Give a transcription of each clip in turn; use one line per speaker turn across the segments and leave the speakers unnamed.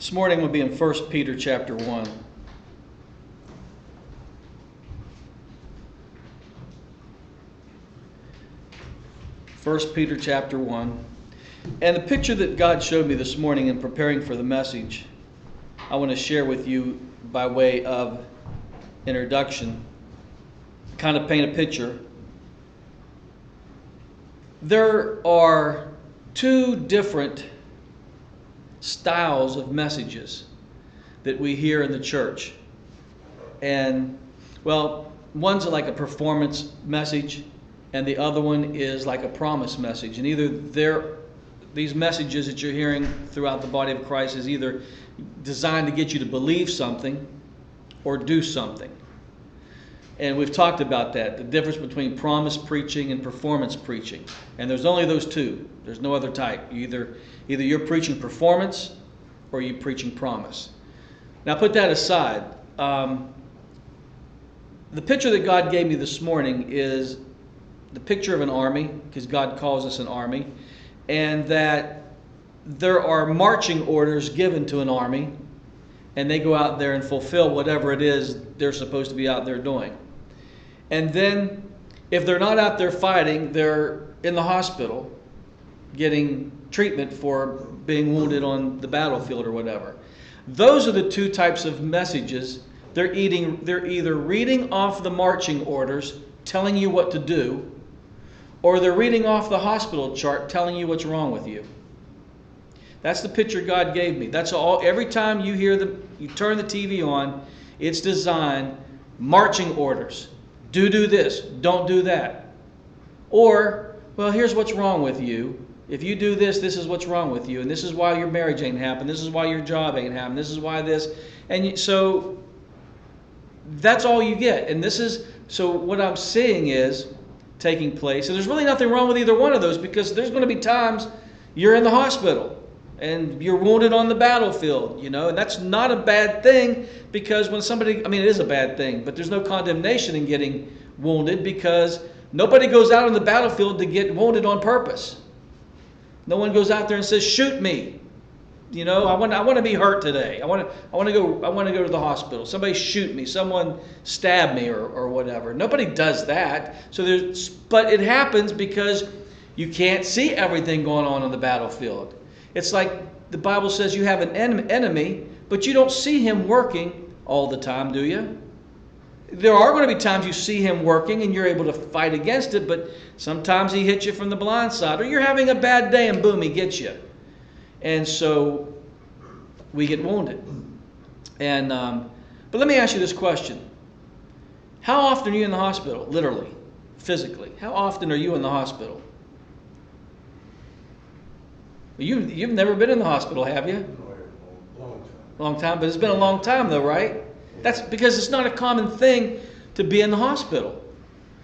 This morning we'll be in 1 Peter chapter 1. First Peter chapter 1. And the picture that God showed me this morning in preparing for the message, I want to share with you by way of introduction, kind of paint a picture. There are two different styles of messages that we hear in the church. And, well, one's like a performance message, and the other one is like a promise message. And either these messages that you're hearing throughout the body of Christ is either designed to get you to believe something or do something. And we've talked about that, the difference between promise preaching and performance preaching. And there's only those two. There's no other type. Either you're preaching performance or you're preaching promise. Now put that aside. The picture that God gave me this morning is the picture of an army, because God calls us an army, and that there are marching orders given to an army, and they go out there and fulfill whatever it is they're supposed to be out there doing. And then, if they're not out there fighting, they're in the hospital getting treatment for being wounded on the battlefield or whatever. Those are the two types of messages. They're either reading off the marching orders, telling you what to do, or they're reading off the hospital chart, telling you what's wrong with you. That's the picture God gave me. That's all. Every time you turn the TV on, it's designed marching orders. Do this. Don't do that. Or, well, here's what's wrong with you. If you do this, this is what's wrong with you. And this is why your marriage ain't happening. This is why your job ain't happening. This is why this. And so that's all you get. And so what I'm seeing is taking place. And there's really nothing wrong with either one of those, because there's going to be times you're in the hospital and you're wounded on the battlefield, and that's not a bad thing, because when it is a bad thing, but there's no condemnation in getting wounded, because nobody goes out on the battlefield to get wounded on purpose. No one goes out there and says, "Shoot me." I want to be hurt today. I want to go to the hospital. Somebody shoot me. Someone stab me or whatever. Nobody does that. But it happens because you can't see everything going on the battlefield. It's like the Bible says you have an enemy, but you don't see him working all the time, do you? There are going to be times you see him working and you're able to fight against it, but sometimes he hits you from the blind side, or you're having a bad day and boom, he gets you. And so we get wounded. And but let me ask you this question. How often are you in the hospital, literally, physically? How often are you in the hospital? You've never been in the hospital, have you? Long time, but it's been a long time though, right? That's because it's not a common thing to be in the hospital.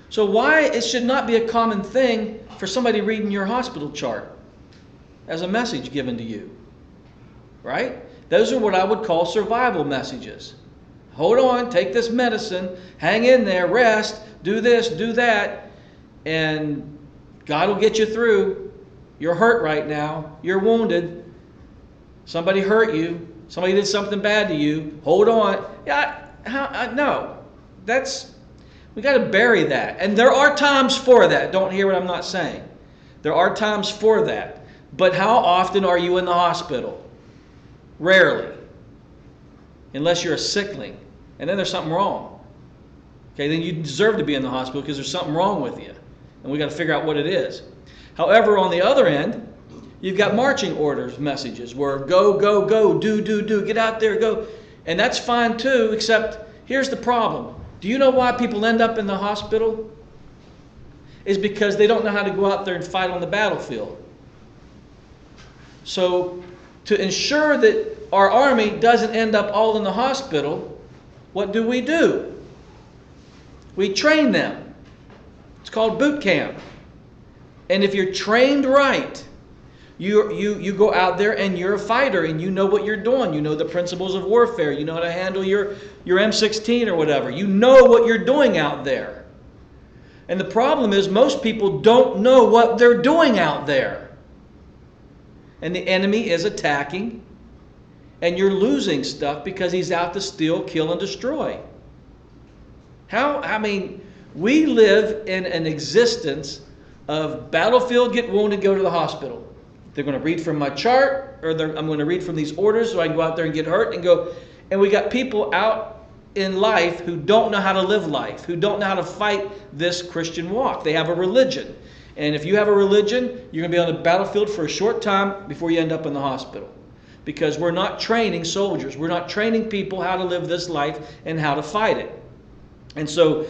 So why it should not be a common thing for somebody reading your hospital chart as a message given to you, right? Those are what I would call survival messages. Hold on, take this medicine, hang in there, rest, do this, do that, and God will get you through. You're hurt right now. You're wounded. Somebody hurt you. Somebody did something bad to you. Hold on. No. We got to bury that. And there are times for that. Don't hear what I'm not saying. There are times for that. But how often are you in the hospital? Rarely. Unless you're a sickling. And then there's something wrong. Okay, then you deserve to be in the hospital because there's something wrong with you. And we got to figure out what it is. However, on the other end, you've got marching orders messages where go, do, get out there, go. And that's fine too, except here's the problem. Do you know why people end up in the hospital? It's because they don't know how to go out there and fight on the battlefield. So to ensure that our army doesn't end up all in the hospital, what do? We train them. It's called boot camp. And if you're trained right, you go out there and you're a fighter and you know what you're doing. You know the principles of warfare. You know how to handle your M16 or whatever. You know what you're doing out there. And the problem is most people don't know what they're doing out there. And the enemy is attacking and you're losing stuff because he's out to steal, kill, and destroy. We live in an existence of battlefield, get wounded, go to the hospital. They're going to read from my chart, or I'm going to read from these orders so I can go out there and get hurt and go. And we got people out in life who don't know how to live life, who don't know how to fight this Christian walk. They have a religion. And if you have a religion, you're going to be on the battlefield for a short time before you end up in the hospital. Because we're not training soldiers. We're not training people how to live this life and how to fight it. And so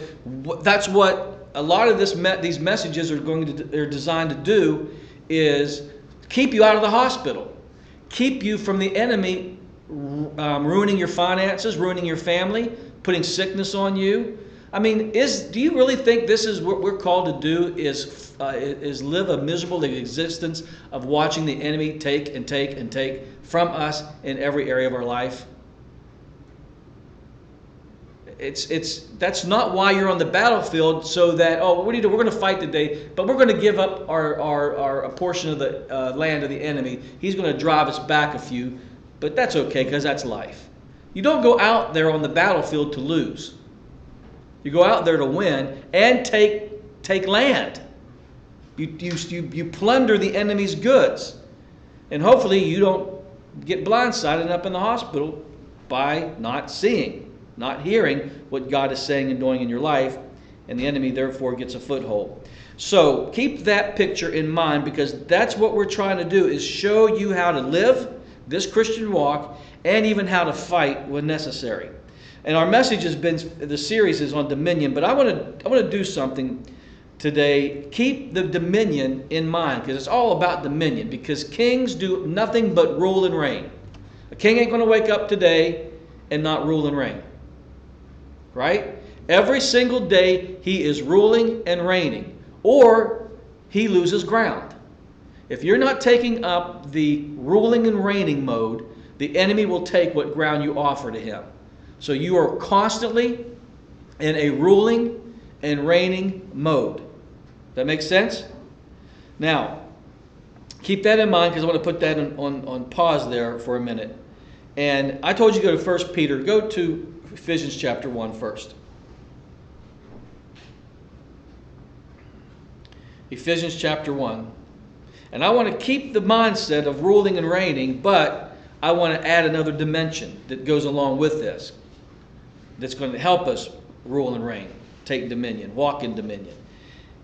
that's what a lot of these messages are designed to do, is keep you out of the hospital, keep you from the enemy ruining your finances, ruining your family, putting sickness on you. Do you really think this is what we're called to do, is live a miserable existence of watching the enemy take and take and take from us in every area of our life? That's not why you're on the battlefield, so that, what do you do? We're going to fight today, but we're going to give up a portion of the land of the enemy. He's going to drive us back a few, but that's okay, because that's life. You don't go out there on the battlefield to lose. You go out there to win and take land. You plunder the enemy's goods, and hopefully you don't get blindsided and up in the hospital by not seeing, not hearing what God is saying and doing in your life, and the enemy therefore gets a foothold. So keep that picture in mind, because that's what we're trying to do, is show you how to live this Christian walk and even how to fight when necessary. And our message has been, the series is on dominion, but I want to do something today. Keep the dominion in mind, because it's all about dominion, because kings do nothing but rule and reign. A king ain't going to wake up today and not rule and reign. Right? Every single day he is ruling and reigning, or he loses ground. If you're not taking up the ruling and reigning mode, the enemy will take what ground you offer to him. So you are constantly in a ruling and reigning mode. Does that make sense? Now, keep that in mind, because I want to put that on pause there for a minute. And I told you to go to 1 Peter. Go to Ephesians chapter 1 first. Ephesians chapter 1. And I want to keep the mindset of ruling and reigning, but I want to add another dimension that goes along with this, that's going to help us rule and reign, take dominion, walk in dominion.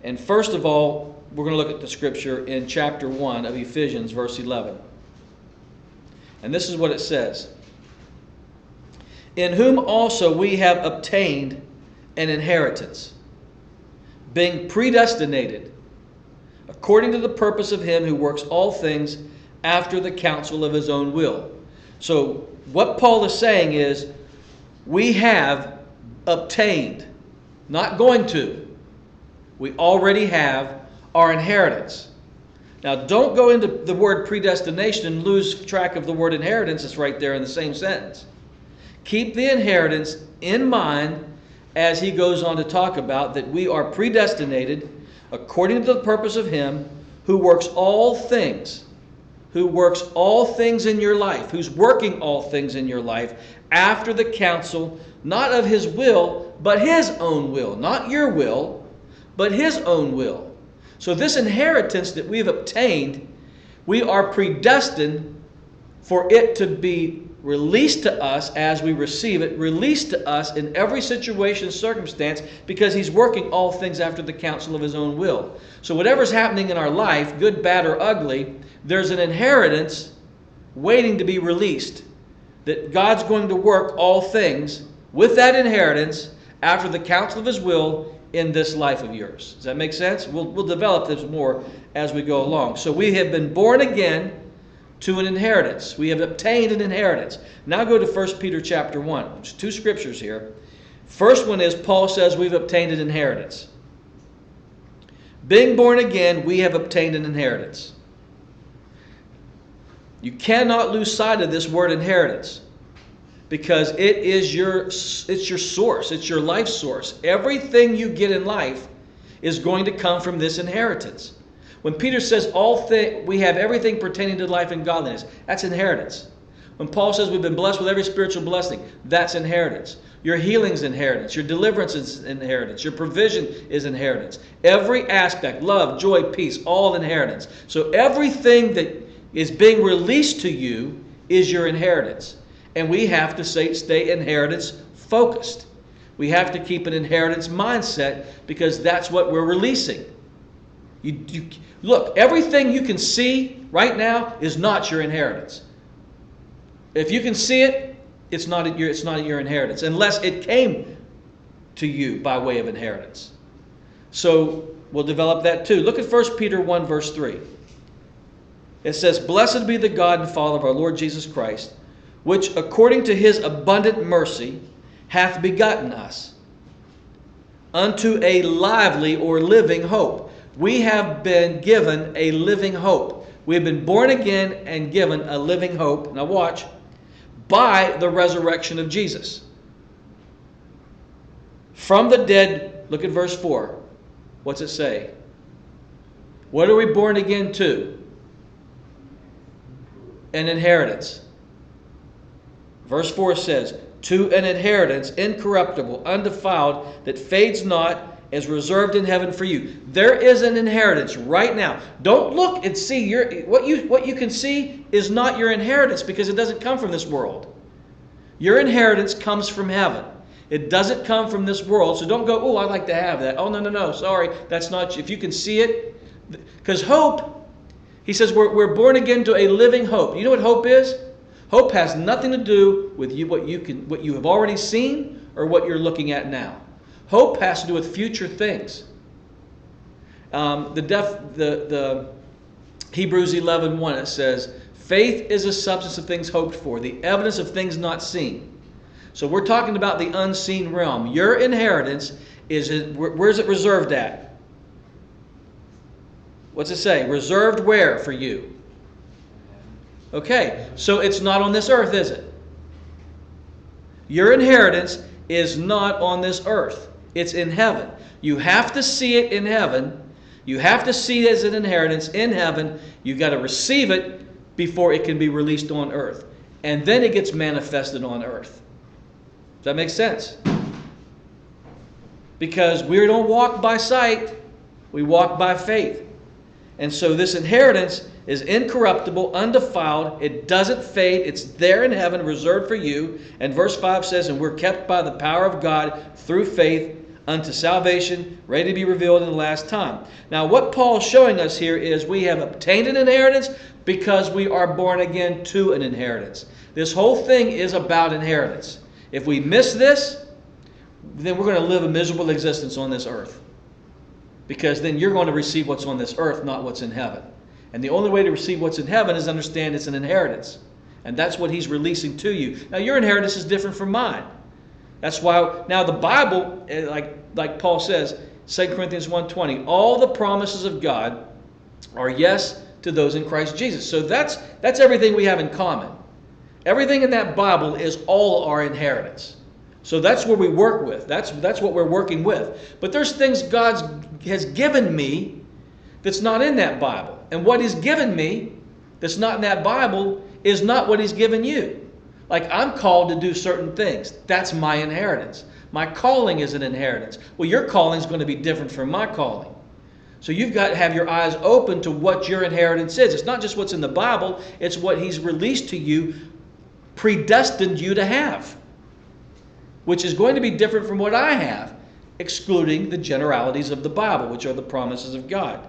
And first of all, we're going to look at the scripture in chapter 1 of Ephesians, verse 11. And this is what it says. In whom also we have obtained an inheritance, being predestinated, according to the purpose of him who works all things after the counsel of his own will. So what Paul is saying is, we have obtained, not going to. We already have our inheritance. Now, don't go into the word predestination and lose track of the word inheritance. It's right there in the same sentence. Keep the inheritance in mind as he goes on to talk about that we are predestinated according to the purpose of him who works all things, in your life, who's working all things in your life after the counsel, not of his will, but his own will. Not your will, but his own will. So this inheritance that we've obtained, we are predestined for it to be released to us as we receive it, released to us in every situation, circumstance, because he's working all things after the counsel of his own will. So whatever's happening in our life, good, bad, or ugly, there's an inheritance waiting to be released. That God's going to work all things with that inheritance after the counsel of his will in this life of yours. Does that make sense? We'll develop this more as we go along. So we have been born again to an inheritance. We have obtained an inheritance. Now go to 1 Peter chapter 1. There's two scriptures here. First one is Paul says we've obtained an inheritance. Being born again, we have obtained an inheritance. You cannot lose sight of this word inheritance, because it's your source. It's your life source. Everything you get in life is going to come from this inheritance. When Peter says we have everything pertaining to life and godliness, that's inheritance. When Paul says we've been blessed with every spiritual blessing, that's inheritance. Your healing's inheritance. Your deliverance is inheritance. Your provision is inheritance. Every aspect, love, joy, peace, all inheritance. So everything that is being released to you is your inheritance. And we have to stay inheritance focused. We have to keep an inheritance mindset because that's what we're releasing. Look, everything you can see right now is not your inheritance. If you can see it, it's not your inheritance unless it came to you by way of inheritance. So we'll develop that too. Look at 1 Peter 1 verse 3. It says, "Blessed be the God and Father of our Lord Jesus Christ, which according to his abundant mercy hath begotten us unto a lively," or living, hope. We have been given a living hope. We have been born again and given a living hope. Now watch. By the resurrection of Jesus from the dead. Look at verse 4. What's it say? What are we born again to? An inheritance. Verse 4 says, "To an inheritance incorruptible, undefiled, that fades not, is reserved in heaven for you." There is an inheritance right now. Don't look and see what you can see is not your inheritance because it doesn't come from this world. Your inheritance comes from heaven. It doesn't come from this world. So don't go, "Oh, I'd like to have that." Oh, no, sorry, that's not. If you can see it, because hope, he says we're born again to a living hope. You know what hope is? Hope has nothing to do with what you have already seen or what you're looking at now. Hope has to do with future things. The Hebrews 11:1, it says, "Faith is a substance of things hoped for, the evidence of things not seen." So we're talking about the unseen realm. Your inheritance where's it reserved at? What's it say? Reserved where for you? Okay, so it's not on this earth, is it? Your inheritance is not on this earth. It's in heaven. You have to see it in heaven. You have to see it as an inheritance in heaven. You've got to receive it before it can be released on earth. And then it gets manifested on earth. Does that make sense? Because we don't walk by sight. We walk by faith. And so this inheritance is incorruptible, undefiled. It doesn't fade. It's there in heaven, reserved for you. And verse 5 says, "And we're kept by the power of God through faith unto salvation, ready to be revealed in the last time." Now what Paul's showing us here is we have obtained an inheritance because we are born again to an inheritance. This whole thing is about inheritance. If we miss this, then we're going to live a miserable existence on this earth. Because then you're going to receive what's on this earth, not what's in heaven. And the only way to receive what's in heaven is understand it's an inheritance. And that's what he's releasing to you. Now your inheritance is different from mine. That's why now the Bible, like Paul says, 2 Corinthians 1:20, all the promises of God are yes to those in Christ Jesus. So that's everything we have in common. Everything in that Bible is all our inheritance. So that's where we work with. That's what we're working with. But there's things God has given me that's not in that Bible. And what he's given me that's not in that Bible is not what he's given you. Like I'm called to do certain things. That's my inheritance. My calling is an inheritance. Well, your calling is going to be different from my calling. So you've got to have your eyes open to what your inheritance is. It's not just what's in the Bible. It's what he's released to you, predestined you to have, which is going to be different from what I have, excluding the generalities of the Bible, which are the promises of God.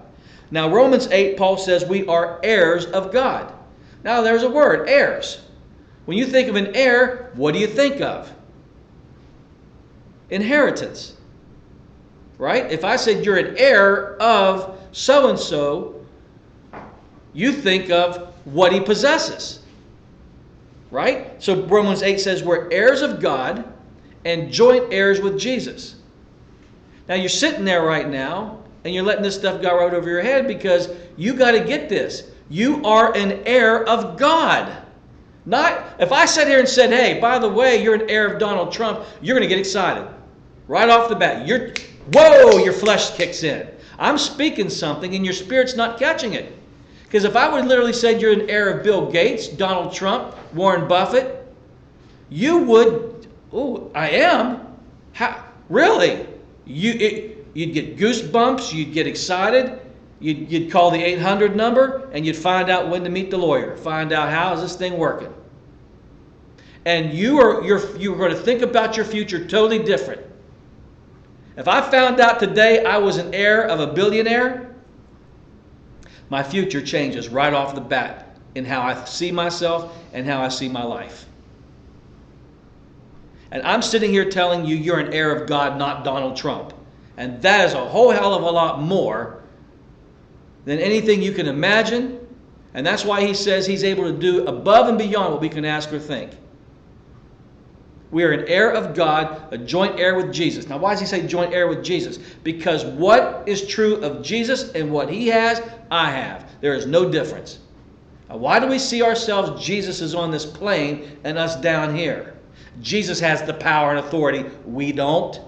Now, Romans 8, Paul says we are heirs of God. Now, there's a word, heirs. When you think of an heir, what do you think of? Inheritance. Right? If I said you're an heir of so-and-so, you think of what he possesses. Right? So Romans 8 says we're heirs of God and joint heirs with Jesus. Now you're sitting there right now and you're letting this stuff go right over your head because you got to get this. You are an heir of God. Not if I sat here and said, "Hey, by the way, you're an heir of Donald Trump," you're going to get excited. Right off the bat. Whoa, your flesh kicks in. I'm speaking something and your spirit's not catching it. Because if I would literally say you're an heir of Bill Gates, Donald Trump, Warren Buffett, you would, oh, I am? How? Really? You'd get goosebumps, you'd get excited, you'd call the 800 number, and you'd find out when to meet the lawyer, find out how is this thing working. And you're going to think about your future totally different. If I found out today I was an heir of a billionaire, my future changes right off the bat in how I see myself and how I see my life. And I'm sitting here telling you you're an heir of God, not Donald Trump. And that is a whole hell of a lot more than anything you can imagine. And that's why he says he's able to do above and beyond what we can ask or think. We are an heir of God, a joint heir with Jesus. Now, why does he say joint heir with Jesus? Because what is true of Jesus and what he has, I have. There is no difference. Now, why do we see ourselves, Jesus is on this plane and us down here? Jesus has the power and authority. We don't.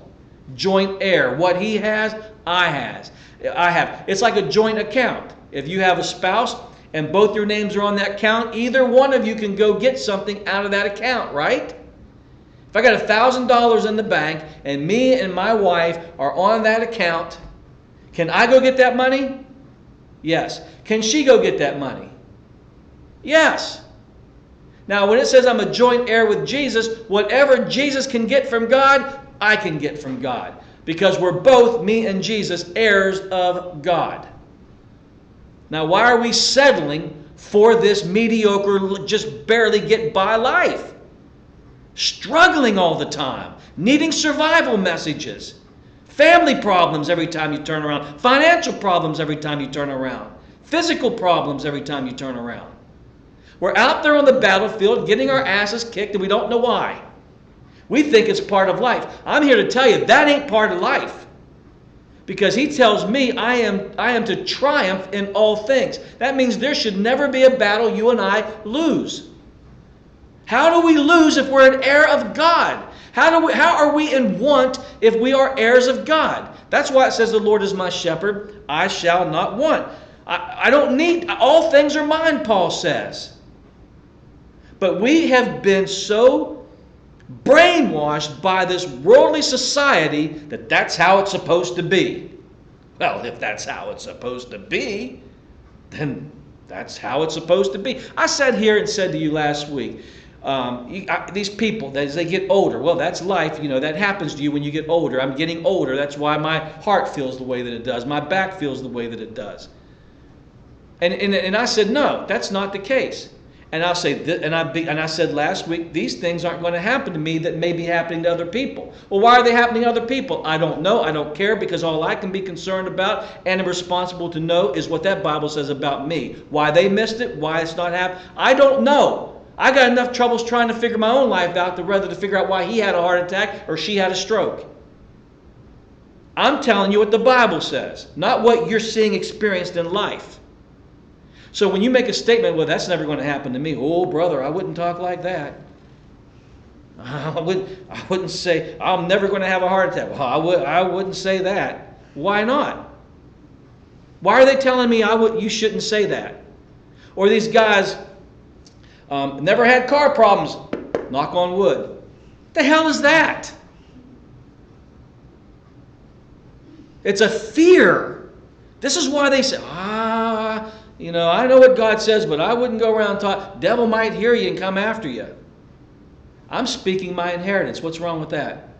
Joint heir. What he has, I have. It's like a joint account. If you have a spouse and both your names are on that account, either one of you can go get something out of that account, right? If I got $1,000 in the bank and me and my wife are on that account, can I go get that money? Yes. Can she go get that money? Yes. Now, when it says I'm a joint heir with Jesus, whatever Jesus can get from God, I can get from God. Because we're both, me and Jesus, heirs of God. Now, why are we settling for this mediocre, just barely get by life? Struggling all the time, needing survival messages, family problems every time you turn around, financial problems every time you turn around, physical problems every time you turn around. We're out there on the battlefield getting our asses kicked and we don't know why. We think it's part of life. I'm here to tell you that ain't part of life. Because he tells me I am to triumph in all things. That means there should never be a battle you and I lose. How do we lose if we're an heir of God? How are we in want if we are heirs of God? That's why it says the Lord is my shepherd, I shall not want. I don't need, all things are mine, Paul says. But we have been so brainwashed by this worldly society that that's how it's supposed to be. Well, if that's how it's supposed to be, then that's how it's supposed to be. I sat here and said to you last week, these people, as they get older, well, that's life, that happens to you when you get older. I'm getting older. That's why my heart feels the way that it does. My back feels the way that it does. And I said, no, that's not the case. And I'll say, and I said last week, these things aren't going to happen to me that may be happening to other people. Well, why are they happening to other people? I don't know. I don't care, because all I can be concerned about and am responsible to know is what that Bible says about me. Why they missed it, why it's not happening, I don't know. I got enough troubles trying to figure my own life out to rather to figure out why he had a heart attack or she had a stroke. I'm telling you what the Bible says, not what you're seeing experienced in life. So when you make a statement, well, that's never going to happen to me. Oh, brother, I wouldn't talk like that. I wouldn't say, I'm never going to have a heart attack. Well, I wouldn't say that. Why not? Why are they telling me you shouldn't say that? Or these guys, never had car problems. Knock on wood. What the hell is that? It's a fear. This is why they say, I know what God says, but I wouldn't go around talking. Devil might hear you and come after you. I'm speaking my inheritance. What's wrong with that?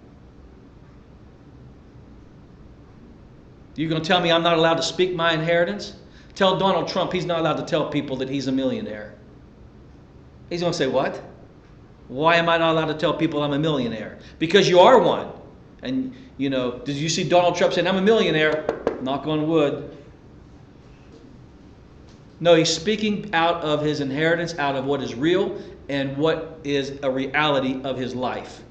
You're going to tell me I'm not allowed to speak my inheritance? Tell Donald Trump he's not allowed to tell people that he's a millionaire. He's going to say, what? Why am I not allowed to tell people I'm a millionaire? Because you are one. And, did you see Donald Trump saying, I'm a millionaire? Knock on wood. No, he's speaking out of his inheritance, out of what is real and what is a reality of his life.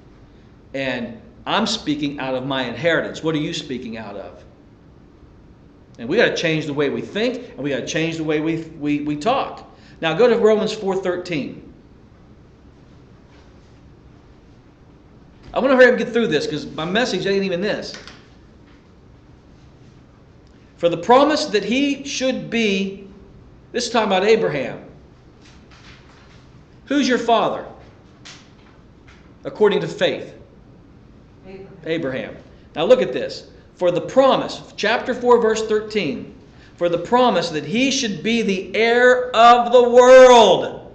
And I'm speaking out of my inheritance. What are you speaking out of? And we got to change the way we think, and we got to change the way we talk. Now go to Romans 4:13. I want to hurry up and get through this because my message ain't even this. For the promise that he should be, This is talking about Abraham. Who's your father? According to faith. Abraham. Now look at this. For the promise, chapter 4, verse 13. For the promise that he should be the heir of the world.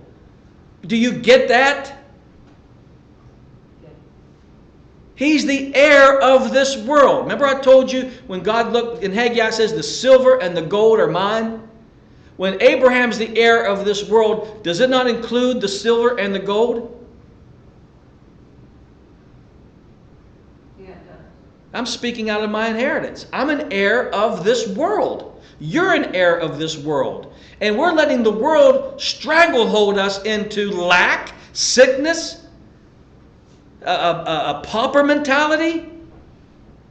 Do you get that? He's the heir of this world. Remember I told you when God looked in Haggai says the silver and the gold are mine? When Abraham's the heir of this world, does it not include the silver and the gold?
Yeah, it does.
I'm speaking out of my inheritance. I'm an heir of this world. You're an heir of this world. And we're letting the world stranglehold us into lack, sickness, a pauper mentality.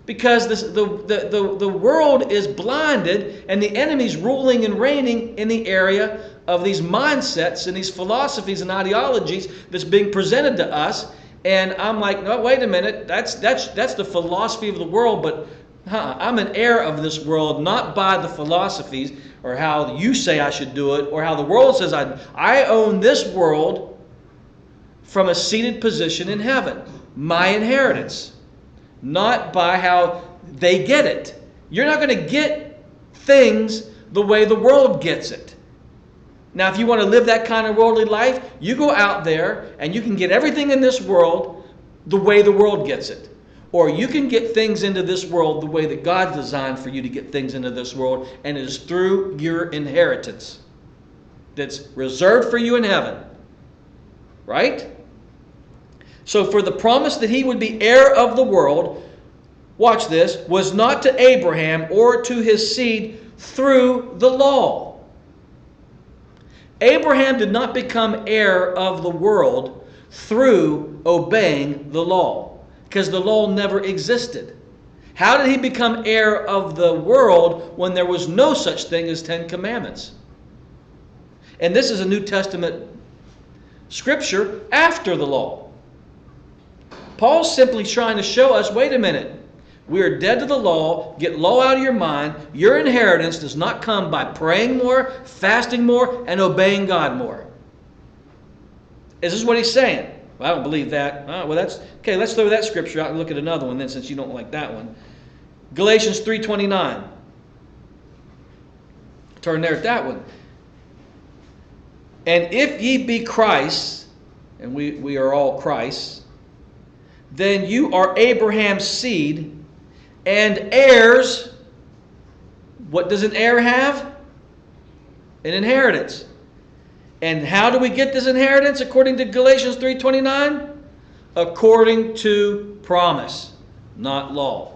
Because the world is blinded and the enemy's ruling and reigning in the area of these mindsets and these philosophies and ideologies that's being presented to us. And I'm like, no, wait a minute, that's the philosophy of the world, but I'm an heir of this world, not by the philosophies or how you say I should do it or how the world says I own this world from a seated position in heaven, my inheritance. Not by how they get it. You're not going to get things the way the world gets it. Now, if you want to live that kind of worldly life, you go out there and you can get everything in this world the way the world gets it. Or you can get things into this world the way that God designed for you to get things into this world, and it is through your inheritance that's reserved for you in heaven. Right? So for the promise that he would be heir of the world, watch this, was not to Abraham or to his seed through the law. Abraham did not become heir of the world through obeying the law, because the law never existed. How did he become heir of the world when there was no such thing as 10 commandments? And this is a New Testament scripture after the law. Paul's simply trying to show us, wait a minute, we are dead to the law. Get law out of your mind. Your inheritance does not come by praying more, fasting more, and obeying God more. Is this what he's saying? Well, I don't believe that. Well, that's okay. Let's throw that scripture out and look at another one then, since you don't like that one. Galatians 3:29. Turn there at that one. And if ye be Christ, and we are all Christ, then you are Abraham's seed and heirs. What does an heir have? An inheritance. And how do we get this inheritance according to Galatians 3:29? According to promise, not law,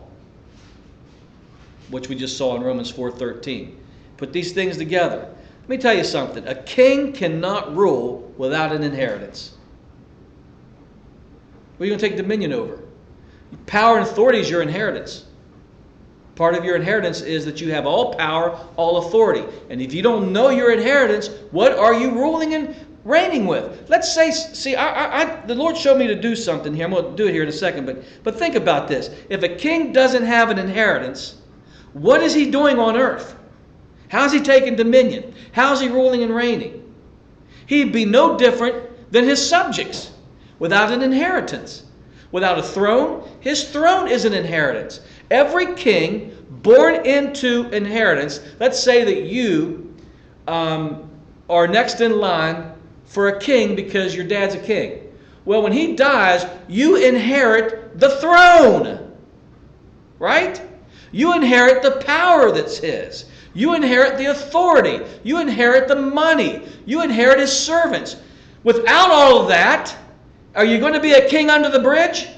which we just saw in Romans 4:13. Put these things together. Let me tell you something. A king cannot rule without an inheritance. What are you going to take dominion over? Power and authority is your inheritance. Part of your inheritance is that you have all power, all authority. And if you don't know your inheritance, what are you ruling and reigning with? Let's say, the Lord showed me to do something here. I'm going to do it here in a second. But think about this. If a king doesn't have an inheritance, what is he doing on earth? How is he taking dominion? How is he ruling and reigning? He'd be no different than his subjects. Without an inheritance. Without a throne, his throne is an inheritance. Every king born into inheritance, let's say that you are next in line for a king because your dad's a king. Well, when he dies, you inherit the throne. Right? You inherit the power that's his. You inherit the authority. You inherit the money. You inherit his servants. Without all of that, are you going to be a king under the bridge?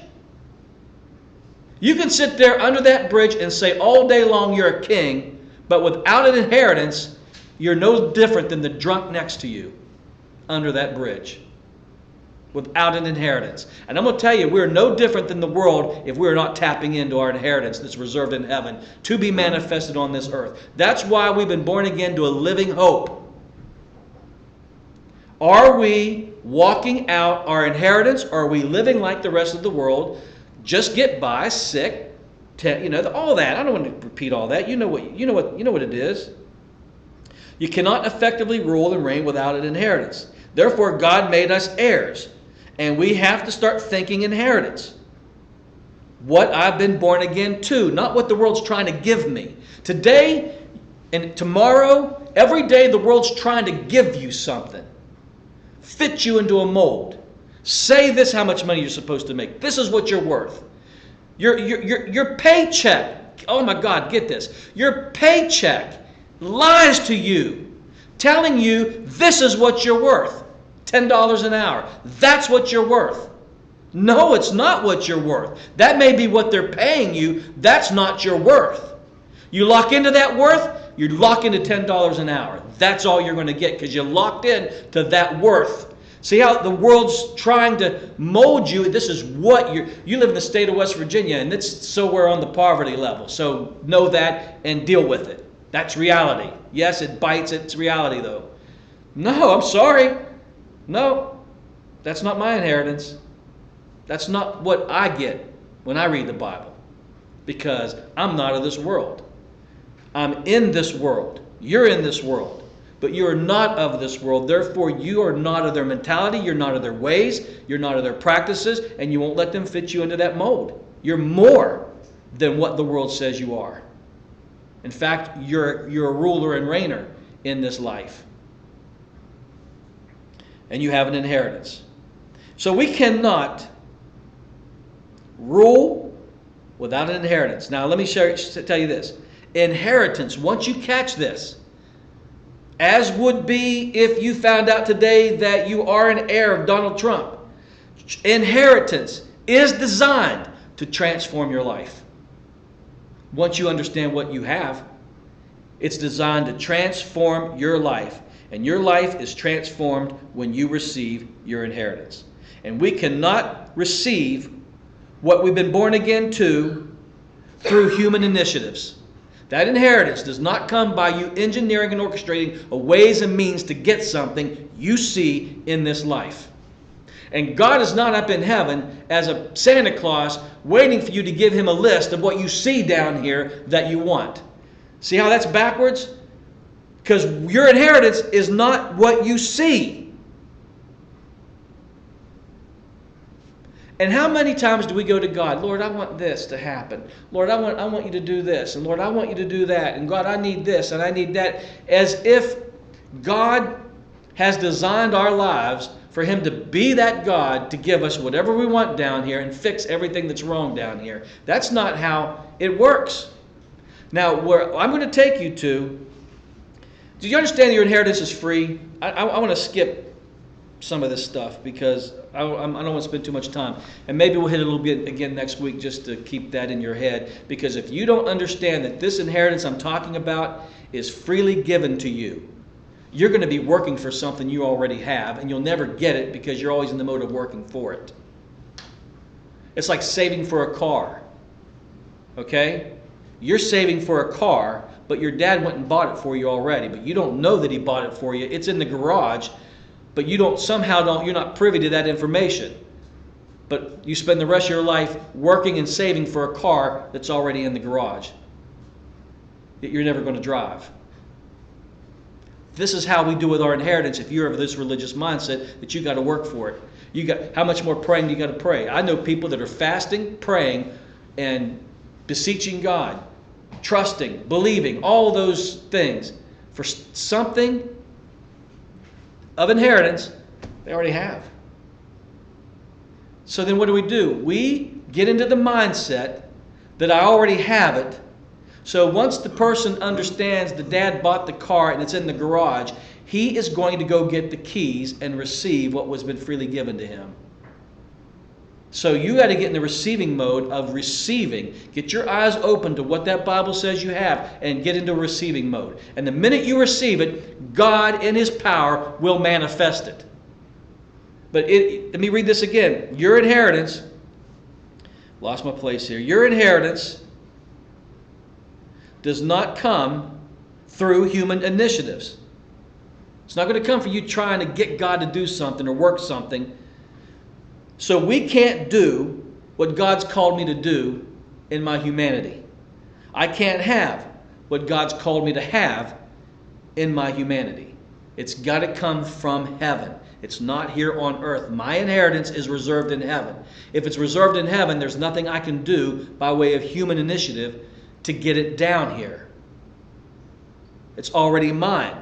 You can sit there under that bridge and say all day long you're a king, but without an inheritance, you're no different than the drunk next to you under that bridge. Without an inheritance. And I'm going to tell you, we're no different than the world if we're not tapping into our inheritance that's reserved in heaven to be manifested on this earth. That's why we've been born again to a living hope. Are we walking out our inheritance, or are we living like the rest of the world? Just get by, sick, all that. I don't want to repeat all that. You know what it is. You cannot effectively rule and reign without an inheritance. Therefore, God made us heirs. And we have to start thinking inheritance. What I've been born again to, not what the world's trying to give me. Today and tomorrow, every day the world's trying to give you something. Fit you into a mold. Say this how much money you're supposed to make. This is what you're worth. Your paycheck, oh my God, get this. Your paycheck lies to you, telling you this is what you're worth. $10 an hour. That's what you're worth. No, it's not what you're worth. That may be what they're paying you. That's not your worth. You lock into that worth, you lock into $10 an hour. That's all you're going to get because you're locked in to that worth. See how the world's trying to mold you. This is what you live in the state of West Virginia, and it's somewhere on the poverty level. So know that and deal with it. That's reality. Yes, it bites. It's reality, though. No, I'm sorry. No, that's not my inheritance. That's not what I get when I read the Bible, because I'm not of this world. I'm in this world. You're in this world, but you are not of this world. Therefore, you are not of their mentality. You're not of their ways. You're not of their practices, and you won't let them fit you into that mold. You're more than what the world says you are. In fact, you're a ruler and reigner in this life. And you have an inheritance. So we cannot rule without an inheritance. Now, let me tell you this. Inheritance, once you catch this, as would be if you found out today that you are an heir of Donald Trump, inheritance is designed to transform your life. Once you understand what you have, it's designed to transform your life. And your life is transformed when you receive your inheritance. And we cannot receive what we've been born again to through human initiatives. That inheritance does not come by you engineering and orchestrating a ways and means to get something you see in this life. And God is not up in heaven as a Santa Claus waiting for you to give him a list of what you see down here that you want. See how that's backwards? Because your inheritance is not what you see. And how many times do we go to God, Lord, I want this to happen. Lord, I want you to do this. And Lord, I want you to do that. And God, I need this and I need that. As if God has designed our lives for him to be that God to give us whatever we want down here and fix everything that's wrong down here. That's not how it works. Now, where I'm going to take you to, do you understand your inheritance is free? I want to skip some of this stuff because I don't want to spend too much time. And maybe we'll hit it a little bit again next week just to keep that in your head. Because if you don't understand that this inheritance I'm talking about is freely given to you, you're going to be working for something you already have, and you'll never get it because you're always in the mode of working for it. It's like saving for a car. Okay? You're saving for a car, but your dad went and bought it for you already. But you don't know that he bought it for you. It's in the garage, but you're not privy to that information. But you spend the rest of your life working and saving for a car that's already in the garage that you're never going to drive. This is how we do with our inheritance if you're of this religious mindset that you got to work for it. How much more praying do you got to pray? I know people that are fasting, praying, and beseeching God, trusting, believing, all those things for something of inheritance they already have. So then what do? We get into the mindset that I already have it. So once the person understands the dad bought the car and it's in the garage, he is going to go get the keys and receive what was been freely given to him. So you got to get in the receiving mode of receiving. Get your eyes open to what that Bible says you have and get into receiving mode. And the minute you receive it, God in his power will manifest it. But let me read this again. Your inheritance, lost my place here. Your inheritance does not come through human initiatives. It's not going to come from you trying to get God to do something or work something. So we can't do what God's called me to do in my humanity. I can't have what God's called me to have in my humanity. It's got to come from heaven. It's not here on earth. My inheritance is reserved in heaven. If it's reserved in heaven, there's nothing I can do by way of human initiative to get it down here. It's already mine.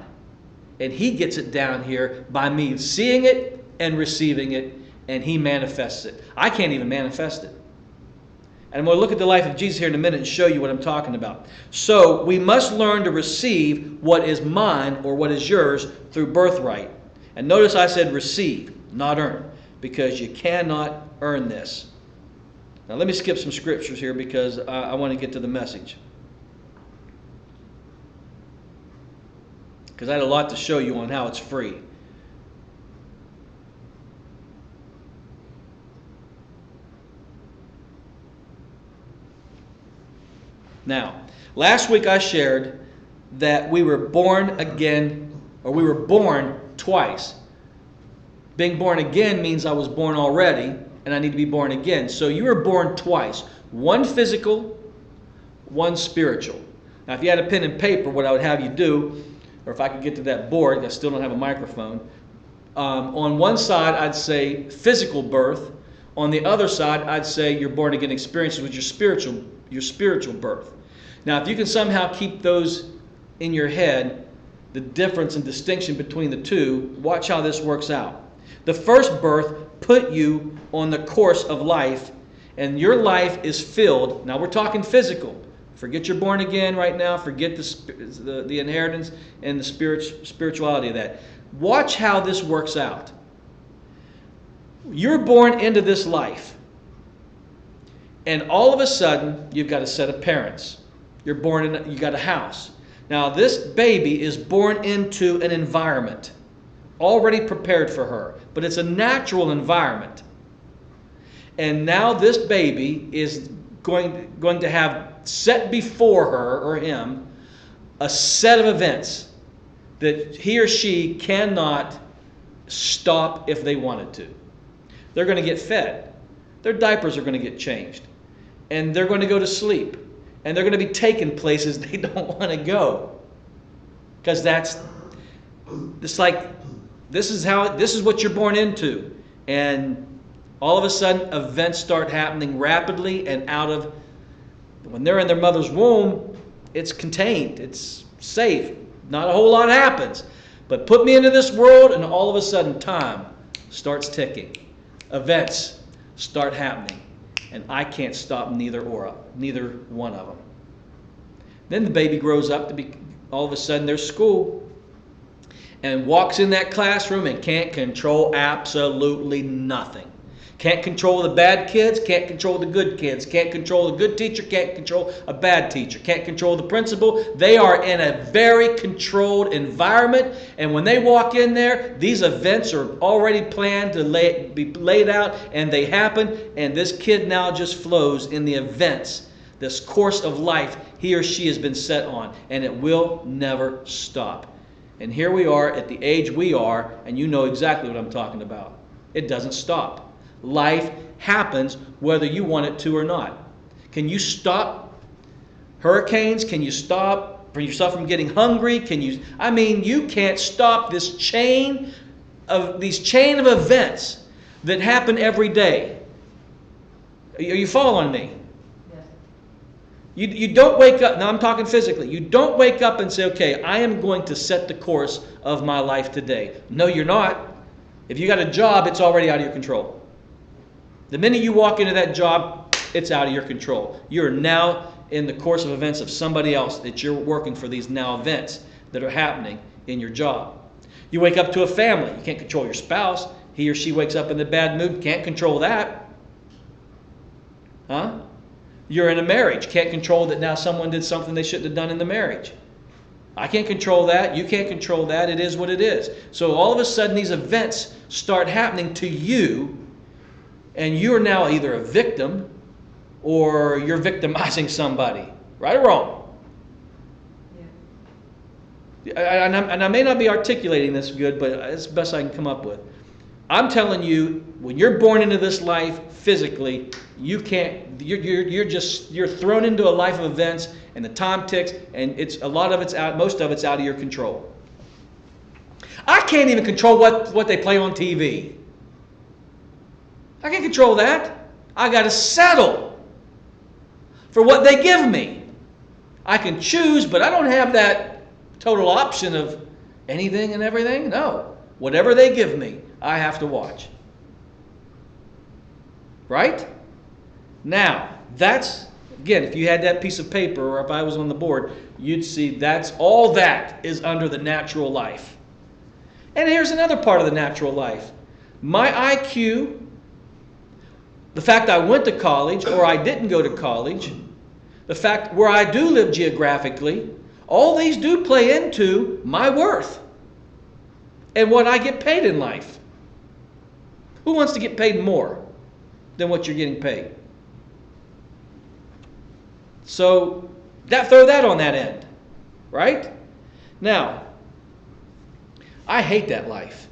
And He gets it down here by me seeing it and receiving it, and He manifests it. I can't even manifest it. And I'm going to look at the life of Jesus here in a minute and show you what I'm talking about. So we must learn to receive what is mine or what is yours through birthright. And notice I said receive, not earn, because you cannot earn this. Now let me skip some scriptures here because I want to get to the message. Because I had a lot to show you on how it's free. Now, last week I shared that we were born again, or we were born twice. Being born again means I was born already, and I need to be born again. So you were born twice. One physical, one spiritual. Now, if you had a pen and paper, what I would have you do, or if I could get to that board, I still don't have a microphone. On one side, I'd say physical birth. On the other side, I'd say your born again experiences with your spiritual birth. Now, if you can somehow keep those in your head, the difference and distinction between the two, watch how this works out. The first birth put you on the course of life, and your life is filled. Now, we're talking physical. Forget you're born again right now. Forget the inheritance and the spirituality of that. Watch how this works out. You're born into this life, and all of a sudden, you've got a set of parents. You're born in, you got a house. Now, this baby is born into an environment already prepared for her, but it's a natural environment. And now this baby is going to have set before her or him a set of events that he or she cannot stop if they wanted to. They're going to get fed. Their diapers are going to get changed. And they're going to go to sleep. And they're going to be taken places they don't want to go. Because it's like, this is what you're born into. And all of a sudden, events start happening rapidly and when they're in their mother's womb, it's contained. It's safe. Not a whole lot happens. But put me into this world, and all of a sudden, time starts ticking. Events start happening. And I can't stop neither one of them. Then the baby grows up to be, all of a sudden there's school, and walks in that classroom and can't control absolutely nothing. Can't control the bad kids, can't control the good kids, can't control a good teacher, can't control a bad teacher, can't control the principal. They are in a very controlled environment, and when they walk in there, these events are already planned to be laid out, and they happen, and this kid now just flows in the events, this course of life he or she has been set on, and it will never stop. And here we are at the age we are, and you know exactly what I'm talking about. It doesn't stop. Life happens whether you want it to or not. Can you stop hurricanes? Can you stop yourself from getting hungry? You can't stop this chain of events that happen every day. Are you following me? Yes. You don't wake up, now I'm talking physically, you don't wake up and say, okay, I am going to set the course of my life today. No, you're not. If you got a job, it's already out of your control. The minute you walk into that job, it's out of your control. You're now in the course of events of somebody else that you're working for, these now events that are happening in your job. You wake up to a family. You can't control your spouse. He or she wakes up in a bad mood. Can't control that. Huh? You're in a marriage. Can't control that now someone did something they shouldn't have done in the marriage. I can't control that. You can't control that. It is what it is. So all of a sudden these events start happening to you, and you're now either a victim or you're victimizing somebody. Right or wrong? Yeah. And I may not be articulating this good, but it's the best I can come up with. I'm telling you, when you're born into this life physically, you can't. You're thrown into a life of events, and the time ticks, and most of it's out of your control. I can't even control what they play on TV. I can't control that. I got to settle for what they give me. I can choose, but I don't have that total option of anything and everything. No. Whatever they give me, I have to watch. Right? Now, that's, again, if you had that piece of paper or if I was on the board, you'd see that's all that is under the natural life. And here's another part of the natural life. My IQ, the fact I went to college or I didn't go to college, the fact where I do live geographically, all these do play into my worth and what I get paid in life. Who wants to get paid more than what you're getting paid? So throw that on that end, right? Now, I hate that life.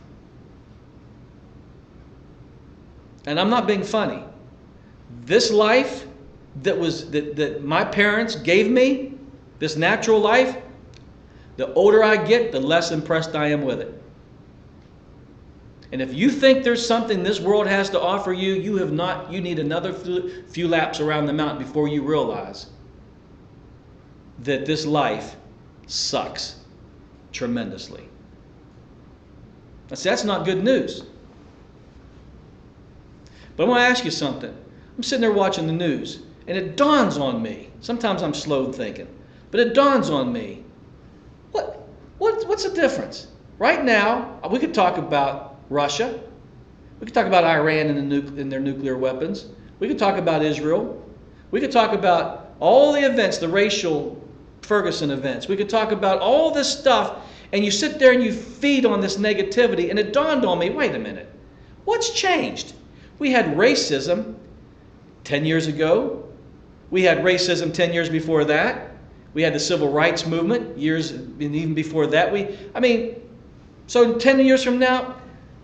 And I'm not being funny. This life that my parents gave me, this natural life, the older I get, the less impressed I am with it. And if you think there's something this world has to offer you, you need another few laps around the mountain before you realize that this life sucks tremendously. Now, see, that's not good news. But I want to ask you something. I'm sitting there watching the news, and it dawns on me. Sometimes I'm slow thinking, but it dawns on me. What's the difference? Right now, we could talk about Russia. We could talk about Iran and their nuclear weapons. We could talk about Israel. We could talk about all the events, the racial Ferguson events. We could talk about all this stuff, and you sit there and you feed on this negativity, and it dawned on me, wait a minute. What's changed? We had racism 10 years ago. We had racism 10 years before that. We had the civil rights movement years, and even before that. So 10 years from now,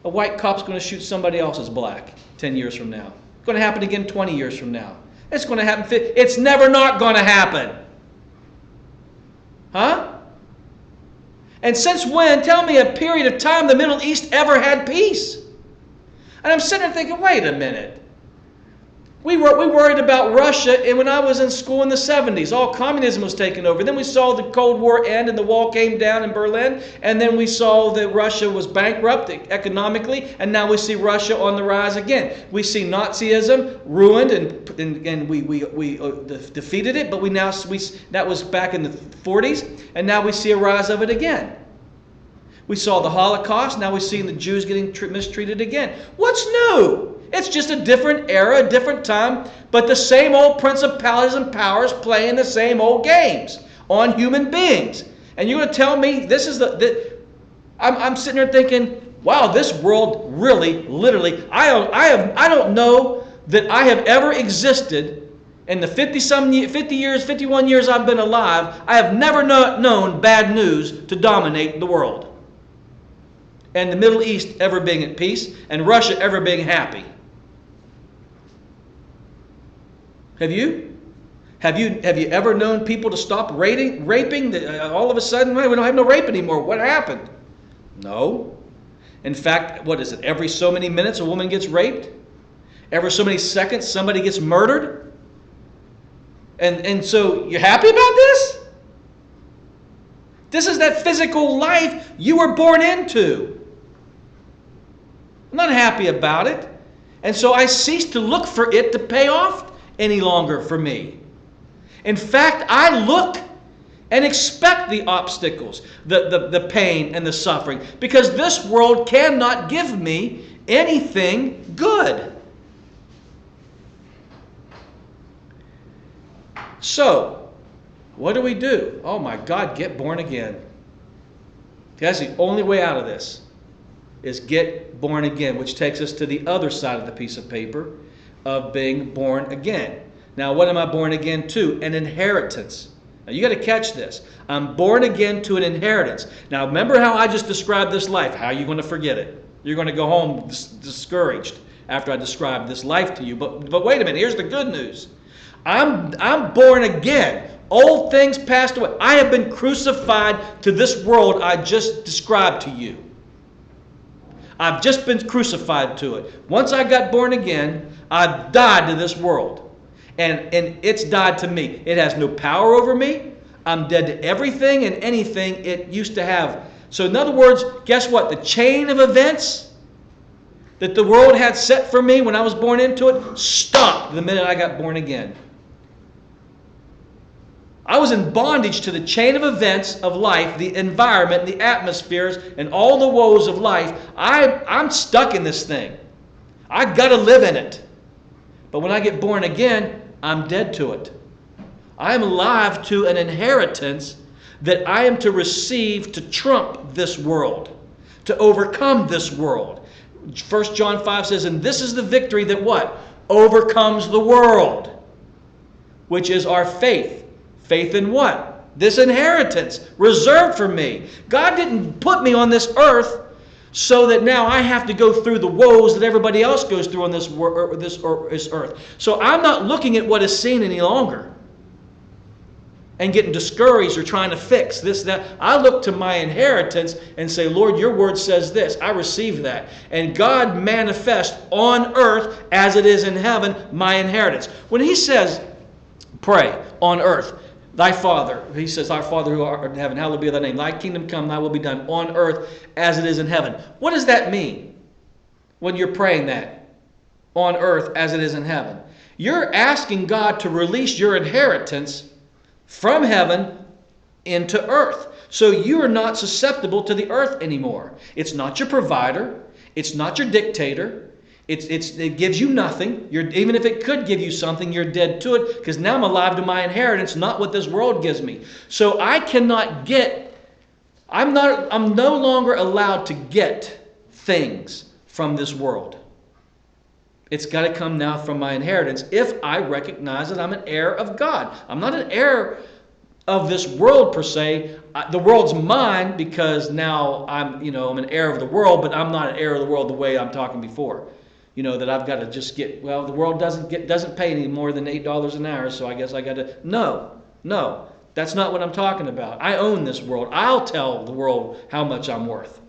a white cop's going to shoot somebody else as black 10 years from now. It's going to happen again 20 years from now. It's going to happen. It's never not going to happen. Huh? And since when, tell me a period of time the Middle East ever had peace? And I'm sitting there thinking, wait a minute. We worried about Russia, and when I was in school in the 70s, all communism was taken over. Then we saw the Cold War end and the wall came down in Berlin, and then we saw that Russia was bankrupt economically, and now we see Russia on the rise again. We see Nazism ruined, and we defeated it, but that was back in the 40s, and now we see a rise of it again. We saw the Holocaust, now we're seeing the Jews getting mistreated again. What's new? It's just a different era, a different time, but the same old principalities and powers playing the same old games on human beings. And you're going to tell me this is I'm sitting there thinking, wow, this world really, literally, I don't know that I have ever existed in the 51 years I've been alive. I have never known bad news to dominate the world. And the Middle East ever being at peace, and Russia ever being happy. Have you? Have you ever known people to stop raping? All of a sudden, we don't have no rape anymore. What happened? No. In fact, what is it? Every so many minutes a woman gets raped? Every so many seconds somebody gets murdered? And so you're happy about this? This is that physical life you were born into. I'm not happy about it. And so I cease to look for it to pay off any longer for me. In fact, I look and expect the obstacles, the pain and the suffering, because this world cannot give me anything good. So, what do? Oh my God, get born again. That's the only way out of this, is get born again, which takes us to the other side of the piece of paper of being born again. Now, what am I born again to? An inheritance. Now, you got to catch this. I'm born again to an inheritance. Now, remember how I just described this life. How are you going to forget it? You're going to go home discouraged after I describe this life to you. But wait a minute. Here's the good news. I'm born again. Old things passed away. I have been crucified to this world I just described to you. I've just been crucified to it. Once I got born again, I've died to this world. And it's died to me. It has no power over me. I'm dead to everything and anything it used to have. So in other words, guess what? The chain of events that the world had set for me when I was born into it stopped the minute I got born again. I was in bondage to the chain of events of life, the environment, the atmospheres, and all the woes of life. I'm stuck in this thing. I got to live in it. But when I get born again, I'm dead to it. I am alive to an inheritance that I am to receive to trump this world, to overcome this world. 1 John 5 says, and this is the victory that what? Overcomes the world, which is our faith. Faith in what? This inheritance reserved for me. God didn't put me on this earth so that now I have to go through the woes that everybody else goes through on this earth. So I'm not looking at what is seen any longer and getting discouraged or trying to fix this, that. I look to my inheritance and say, Lord, your word says this. I receive that. And God manifests on earth as it is in heaven, my inheritance. When he says, pray on earth, thy Father, he says, our Father who art in heaven, hallowed be thy name. Thy kingdom come, thy will be done on earth as it is in heaven. What does that mean when you're praying that? On earth as it is in heaven. You're asking God to release your inheritance from heaven into earth. So you are not susceptible to the earth anymore. It's not your provider. It's not your dictator. It gives you nothing. Even if it could give you something, you're dead to it, because now I'm alive to my inheritance, not what this world gives me. So I cannot get, I'm no longer allowed to get things from this world. It's got to come now from my inheritance if I recognize that I'm an heir of God. I'm not an heir of this world per se. The world's mine because now I'm an heir of the world, but I'm not an heir of the world the way I'm talking before. That I've got to just get, well, the world doesn't pay any more than $8 an hour, so I guess I got to. No, that's not what I'm talking about. I own this world. I'll tell the world how much I'm worth.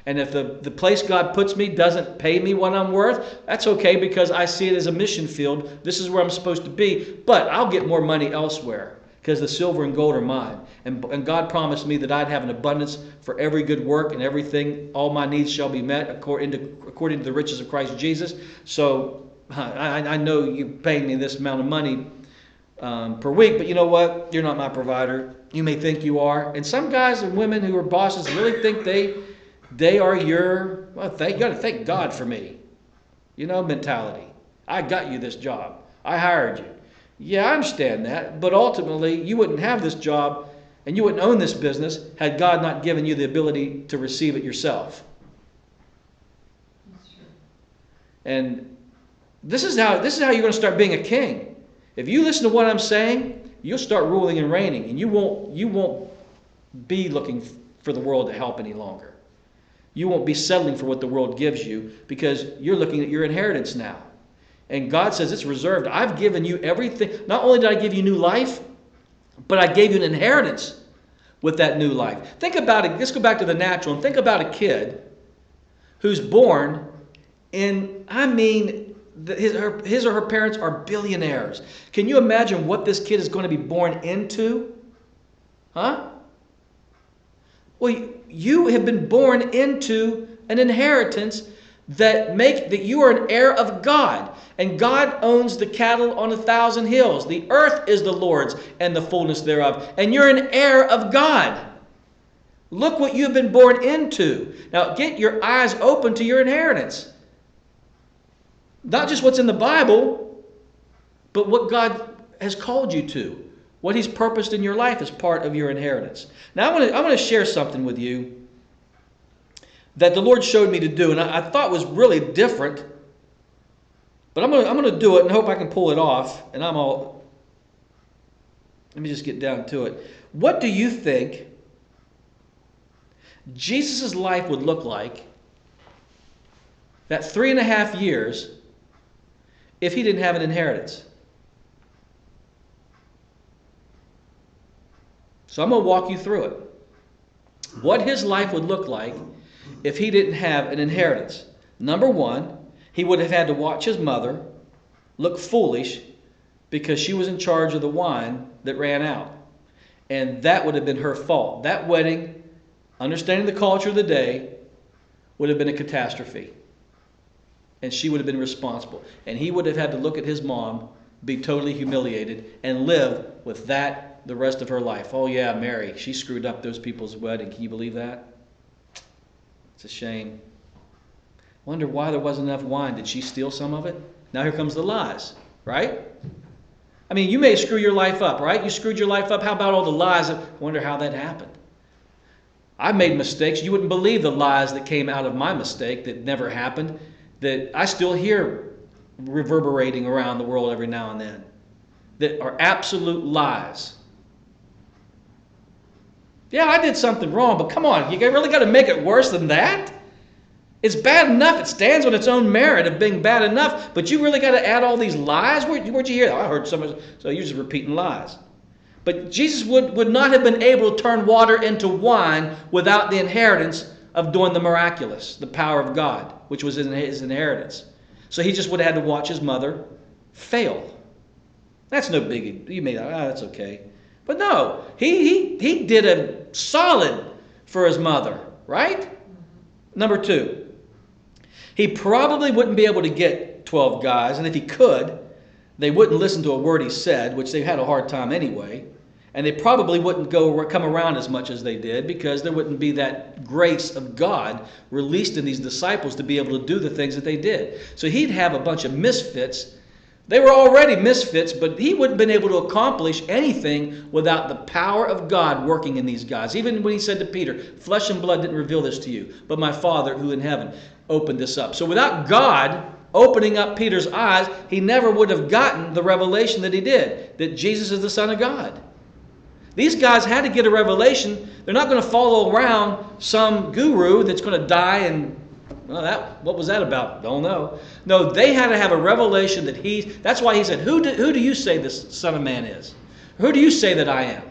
And if the place God puts me doesn't pay me what I'm worth, that's okay, because I see it as a mission field. This is where I'm supposed to be. But I'll get more money elsewhere because the silver and gold are mine. And God promised me that I'd have an abundance for every good work and everything. All my needs shall be met according to the riches of Christ Jesus. So I know you're paying me this amount of money per week, but you know what? You're not my provider. You may think you are. And some guys and women who are bosses really think they are your, well, you got to thank God for me, mentality. I got you this job. I hired you. Yeah, I understand that. But ultimately, you wouldn't have this job and you wouldn't own this business had God not given you the ability to receive it yourself.
That's true.
And this is how you're going to start being a king. If you listen to what I'm saying, you'll start ruling and reigning, and you won't be looking for the world to help any longer. You won't be settling for what the world gives you because you're looking at your inheritance now. And God says it's reserved. I've given you everything. Not only did I give you new life, but I gave you an inheritance with that new life. Think about it. Let's go back to the natural and think about a kid who's born in, his or her parents are billionaires. Can you imagine what this kid is going to be born into? Huh? Well, you have been born into an inheritance that you are an heir of God. And God owns the cattle on 1,000 hills. The earth is the Lord's and the fullness thereof. And you're an heir of God. Look what you've been born into. Now get your eyes open to your inheritance. Not just what's in the Bible, but what God has called you to. What He's purposed in your life is part of your inheritance. Now I want to share something with you that the Lord showed me to do, and I thought was really different. But I'm going to do it and hope I can pull it off. And let me just get down to it. What do you think Jesus' life would look like, that 3.5 years, if He didn't have an inheritance? So I'm going to walk you through it. What His life would look like if he didn't have an inheritance. Number one, he would have had to watch his mother look foolish because she was in charge of the wine that ran out. And that would have been her fault. That wedding, understanding the culture of the day, would have been a catastrophe. And she would have been responsible. And he would have had to look at his mom, be totally humiliated, and live with that the rest of her life. Oh yeah, Mary, she screwed up those people's wedding. Can you believe that? It's a shame. Wonder why there wasn't enough wine. Did she steal some of it? Now here comes the lies, right? I mean, you may screw your life up, right? You screwed your life up. How about all the lies? I wonder how that happened. I made mistakes. You wouldn't believe the lies that came out of my mistake that never happened, that I still hear reverberating around the world every now and then, that are absolute lies. Yeah, I did something wrong, but come on, you really got to make it worse than that? It's bad enough. It stands on its own merit of being bad enough, but you really got to add all these lies? Where'd you hear that? I heard someone, so you're just repeating lies. But Jesus would not have been able to turn water into wine without the inheritance of doing the miraculous, the power of God, which was his inheritance. So he just would have had to watch his mother fail. That's no biggie. You may think, that's okay. But no, he did a solid for his mother, right? Number two, he probably wouldn't be able to get 12 guys, and if he could, they wouldn't listen to a word he said, which they had a hard time anyway. And they probably wouldn't come around as much as they did because there wouldn't be that grace of God released in these disciples to be able to do the things that they did. So he'd have a bunch of misfits. They were already misfits, but he wouldn't have been able to accomplish anything without the power of God working in these guys. Even when he said to Peter, flesh and blood didn't reveal this to you, but my Father who in heaven opened this up. So without God opening up Peter's eyes, he never would have gotten the revelation that he did, that Jesus is the Son of God. These guys had to get a revelation. They're not going to follow around some guru that's going to die and, well, what was that about? Don't know. No, they had to have a revelation that that's why he said, who do you say this Son of Man is? Who do you say that I am?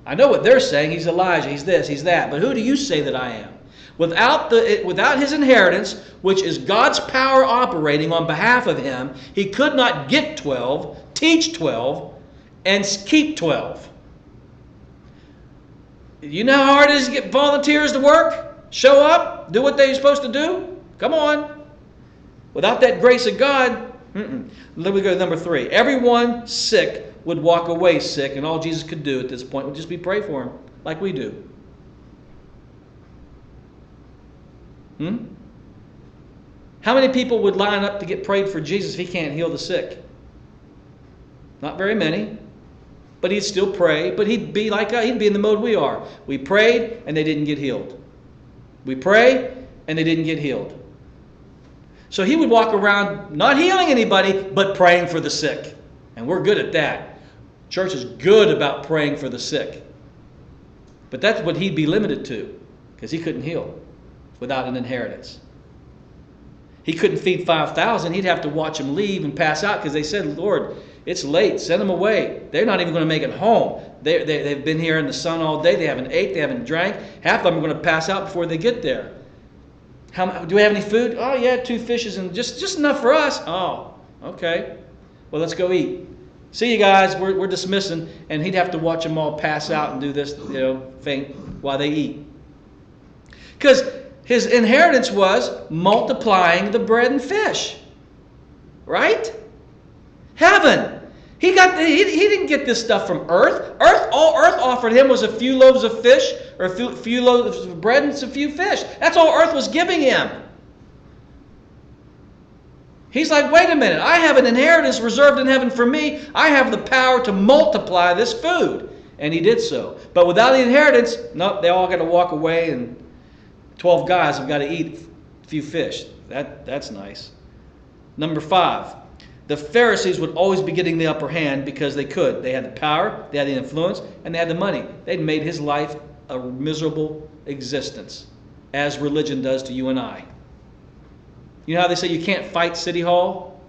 I know what they're saying. He's Elijah, he's this, he's that. But who do you say that I am? Without his inheritance, which is God's power operating on behalf of him, he could not get 12, teach 12, and keep 12. You know how hard it is to get volunteers to work? Show up? Do what they're supposed to do? Come on. Without that grace of God, Let me go to number 3. Everyone sick would walk away sick, and all Jesus could do at this point would just be pray for him, like we do. How many people would line up to get prayed for Jesus if he can't heal the sick? Not very many. But he'd still pray, but he'd be like he'd be in the mode we are. We prayed and they didn't get healed. We prayed and they didn't get healed. So he would walk around not healing anybody, but praying for the sick. And we're good at that. Church is good about praying for the sick. But that's what he'd be limited to, because he couldn't heal without an inheritance. He couldn't feed 5,000. He'd have to watch them leave and pass out because they said, Lord, it's late. Send them away. They're not even going to make it home. They've been here in the sun all day. They haven't ate. They haven't drank. Half of them are going to pass out before they get there. Do we have any food? Oh, yeah, 2 fishes and just enough for us. Oh, okay. Well, let's go eat. See you guys. We're dismissing. And he'd have to watch them all pass out and do this, faint while they eat. Because his inheritance was multiplying the bread and fish. Right? Heaven. He didn't get this stuff from earth. All earth offered him was a few loaves of fish, or a few loaves of bread and a few fish. That's all earth was giving him. He's like, wait a minute, I have an inheritance reserved in heaven for me. I have the power to multiply this food. And he did so. But without the inheritance, nope, they all got to walk away, and 12 guys have got to eat a few fish. That's nice. Number 5. The Pharisees would always be getting the upper hand because they could. They had the power, they had the influence, and they had the money. They'd made his life a miserable existence, as religion does to you and I. You know how they say you can't fight City Hall?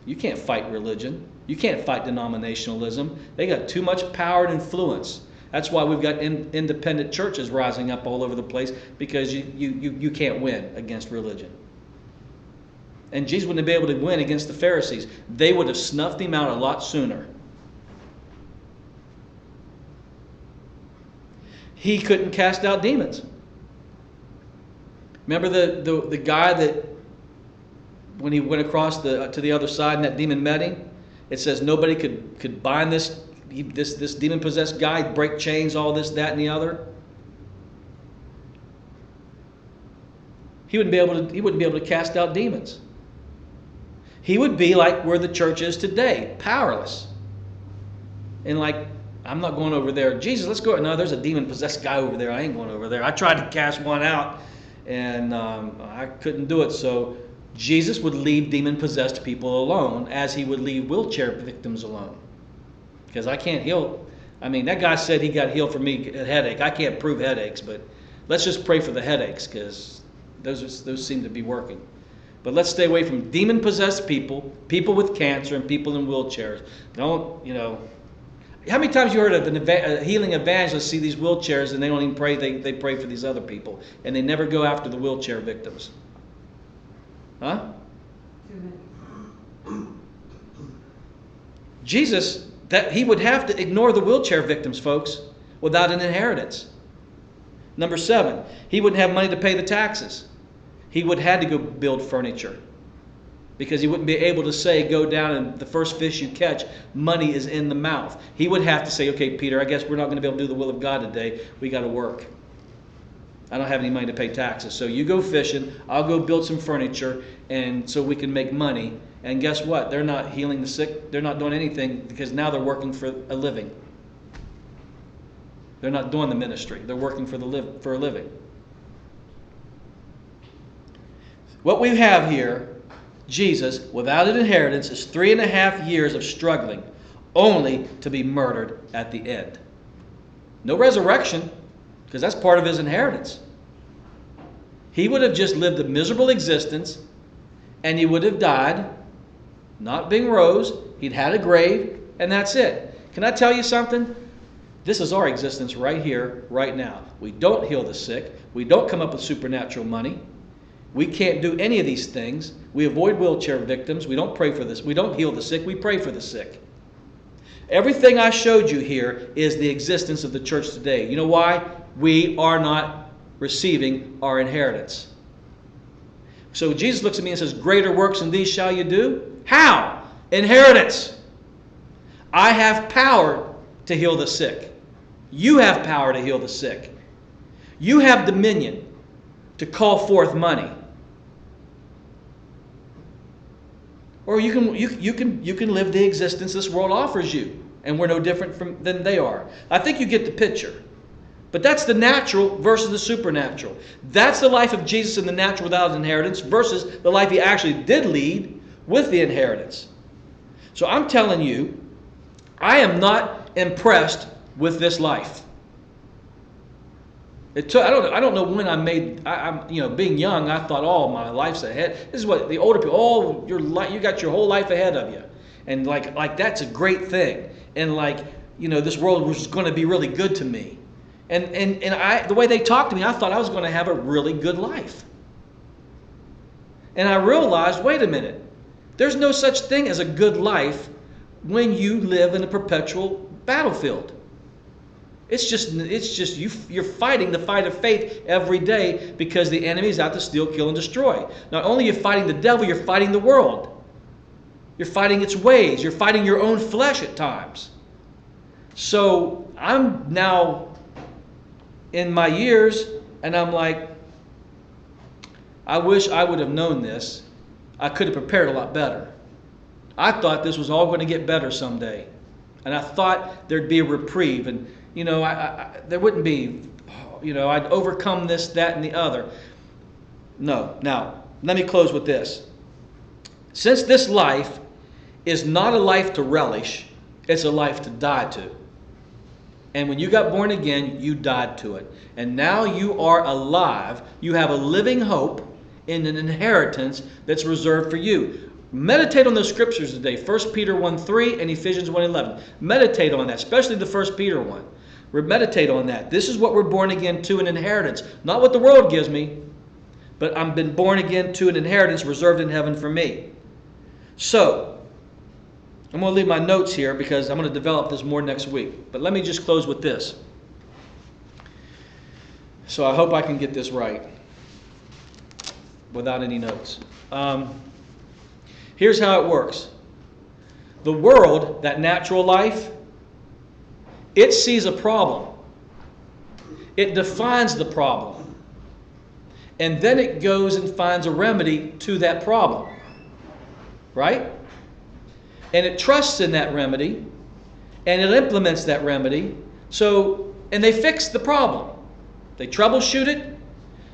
You can't fight religion. You can't fight denominationalism. They got too much power and influence. That's why we've got independent churches rising up all over the place, because you can't win against religion. And Jesus wouldn't be able to win against the Pharisees. They would have snuffed him out a lot sooner. He couldn't cast out demons. Remember the guy that, when he went across to the other side and that demon met him? It says nobody could bind this demon-possessed guy, break chains, all this, that, and the other. He wouldn't be able to cast out demons. He would be like where the church is today, powerless. And like, I'm not going over there. Jesus, let's go. No, there's a demon-possessed guy over there. I ain't going over there. I tried to cast one out, and I couldn't do it. So Jesus would leave demon-possessed people alone, as he would leave wheelchair victims alone. Because I can't heal. I mean, that guy said he got healed from me a headache. I can't prove headaches, but let's just pray for the headaches, because those seem to be working. But let's stay away from demon-possessed people, people with cancer, and people in wheelchairs. Don't, how many times you heard of a healing evangelist see these wheelchairs and they don't even pray, they pray for these other people, and they never go after the wheelchair victims? Huh?
Too many.
Jesus, that he would have to ignore the wheelchair victims, folks, without an inheritance. Number 7, he wouldn't have money to pay the taxes. He would have had to go build furniture, because he wouldn't be able to say, go down and the first fish you catch, money is in the mouth. He would have to say, okay, Peter, I guess we're not going to be able to do the will of God today. We got to work. I don't have any money to pay taxes. So you go fishing, I'll go build some furniture, and so we can make money. And guess what? They're not healing the sick. They're not doing anything, because now they're working for a living. They're not doing the ministry. They're working for a living. What we have here, Jesus, without an inheritance, is 3.5 years of struggling, only to be murdered at the end. No resurrection, because that's part of his inheritance. He would have just lived a miserable existence, and he would have died, not being rose. He'd had a grave, and that's it. Can I tell you something? This is our existence right here, right now. We don't heal the sick. We don't come up with supernatural money. We can't do any of these things. We avoid wheelchair victims. We don't pray for this. We don't heal the sick. We pray for the sick. Everything I showed you here is the existence of the church today. You know why? We are not receiving our inheritance. So Jesus looks at me and says, greater works than these shall you do? How? Inheritance. I have power to heal the sick. You have power to heal the sick. You have dominion to call forth money. Or you can live the existence this world offers you, and we're no different than they are. I think you get the picture. But that's the natural versus the supernatural. That's the life of Jesus in the natural without inheritance versus the life he actually did lead with the inheritance. So I'm telling you, I am not impressed with this life. I don't know when I'm being young, I thought, oh, my life's ahead. This is what the older people, oh, you got your whole life ahead of you. And like that's a great thing. And this world was going to be really good to me. And the way they talked to me, I thought I was going to have a really good life. And I realized, wait a minute, there's no such thing as a good life when you live in a perpetual battlefield. It's just you're fighting the fight of faith every day, because the enemy is out to steal, kill, and destroy. Not only are you fighting the devil, you're fighting the world. You're fighting its ways. You're fighting your own flesh at times. So I'm now in my years, and I'm like, I wish I would have known this. I could have prepared a lot better. I thought this was all going to get better someday. And I thought there'd be a reprieve, and there wouldn't be, I'd overcome this, that, and the other. No. Now, let me close with this. Since this life is not a life to relish, it's a life to die to. And when you got born again, you died to it. And now you are alive. You have a living hope in an inheritance that's reserved for you. Meditate on those scriptures today. 1 Peter 1:3 and Ephesians 1:11. Meditate on that, especially the 1 Peter one. Meditate on that. This is what we're born again to, an inheritance. Not what the world gives me, but I've been born again to an inheritance reserved in heaven for me. So, I'm going to leave my notes here because I'm going to develop this more next week. But let me just close with this. So I hope I can get this right without any notes. Here's how it works. The world, that natural life, it sees a problem. It defines the problem. And then it goes and finds a remedy to that problem. Right? And it trusts in that remedy. And it implements that remedy. And they fix the problem. They troubleshoot it.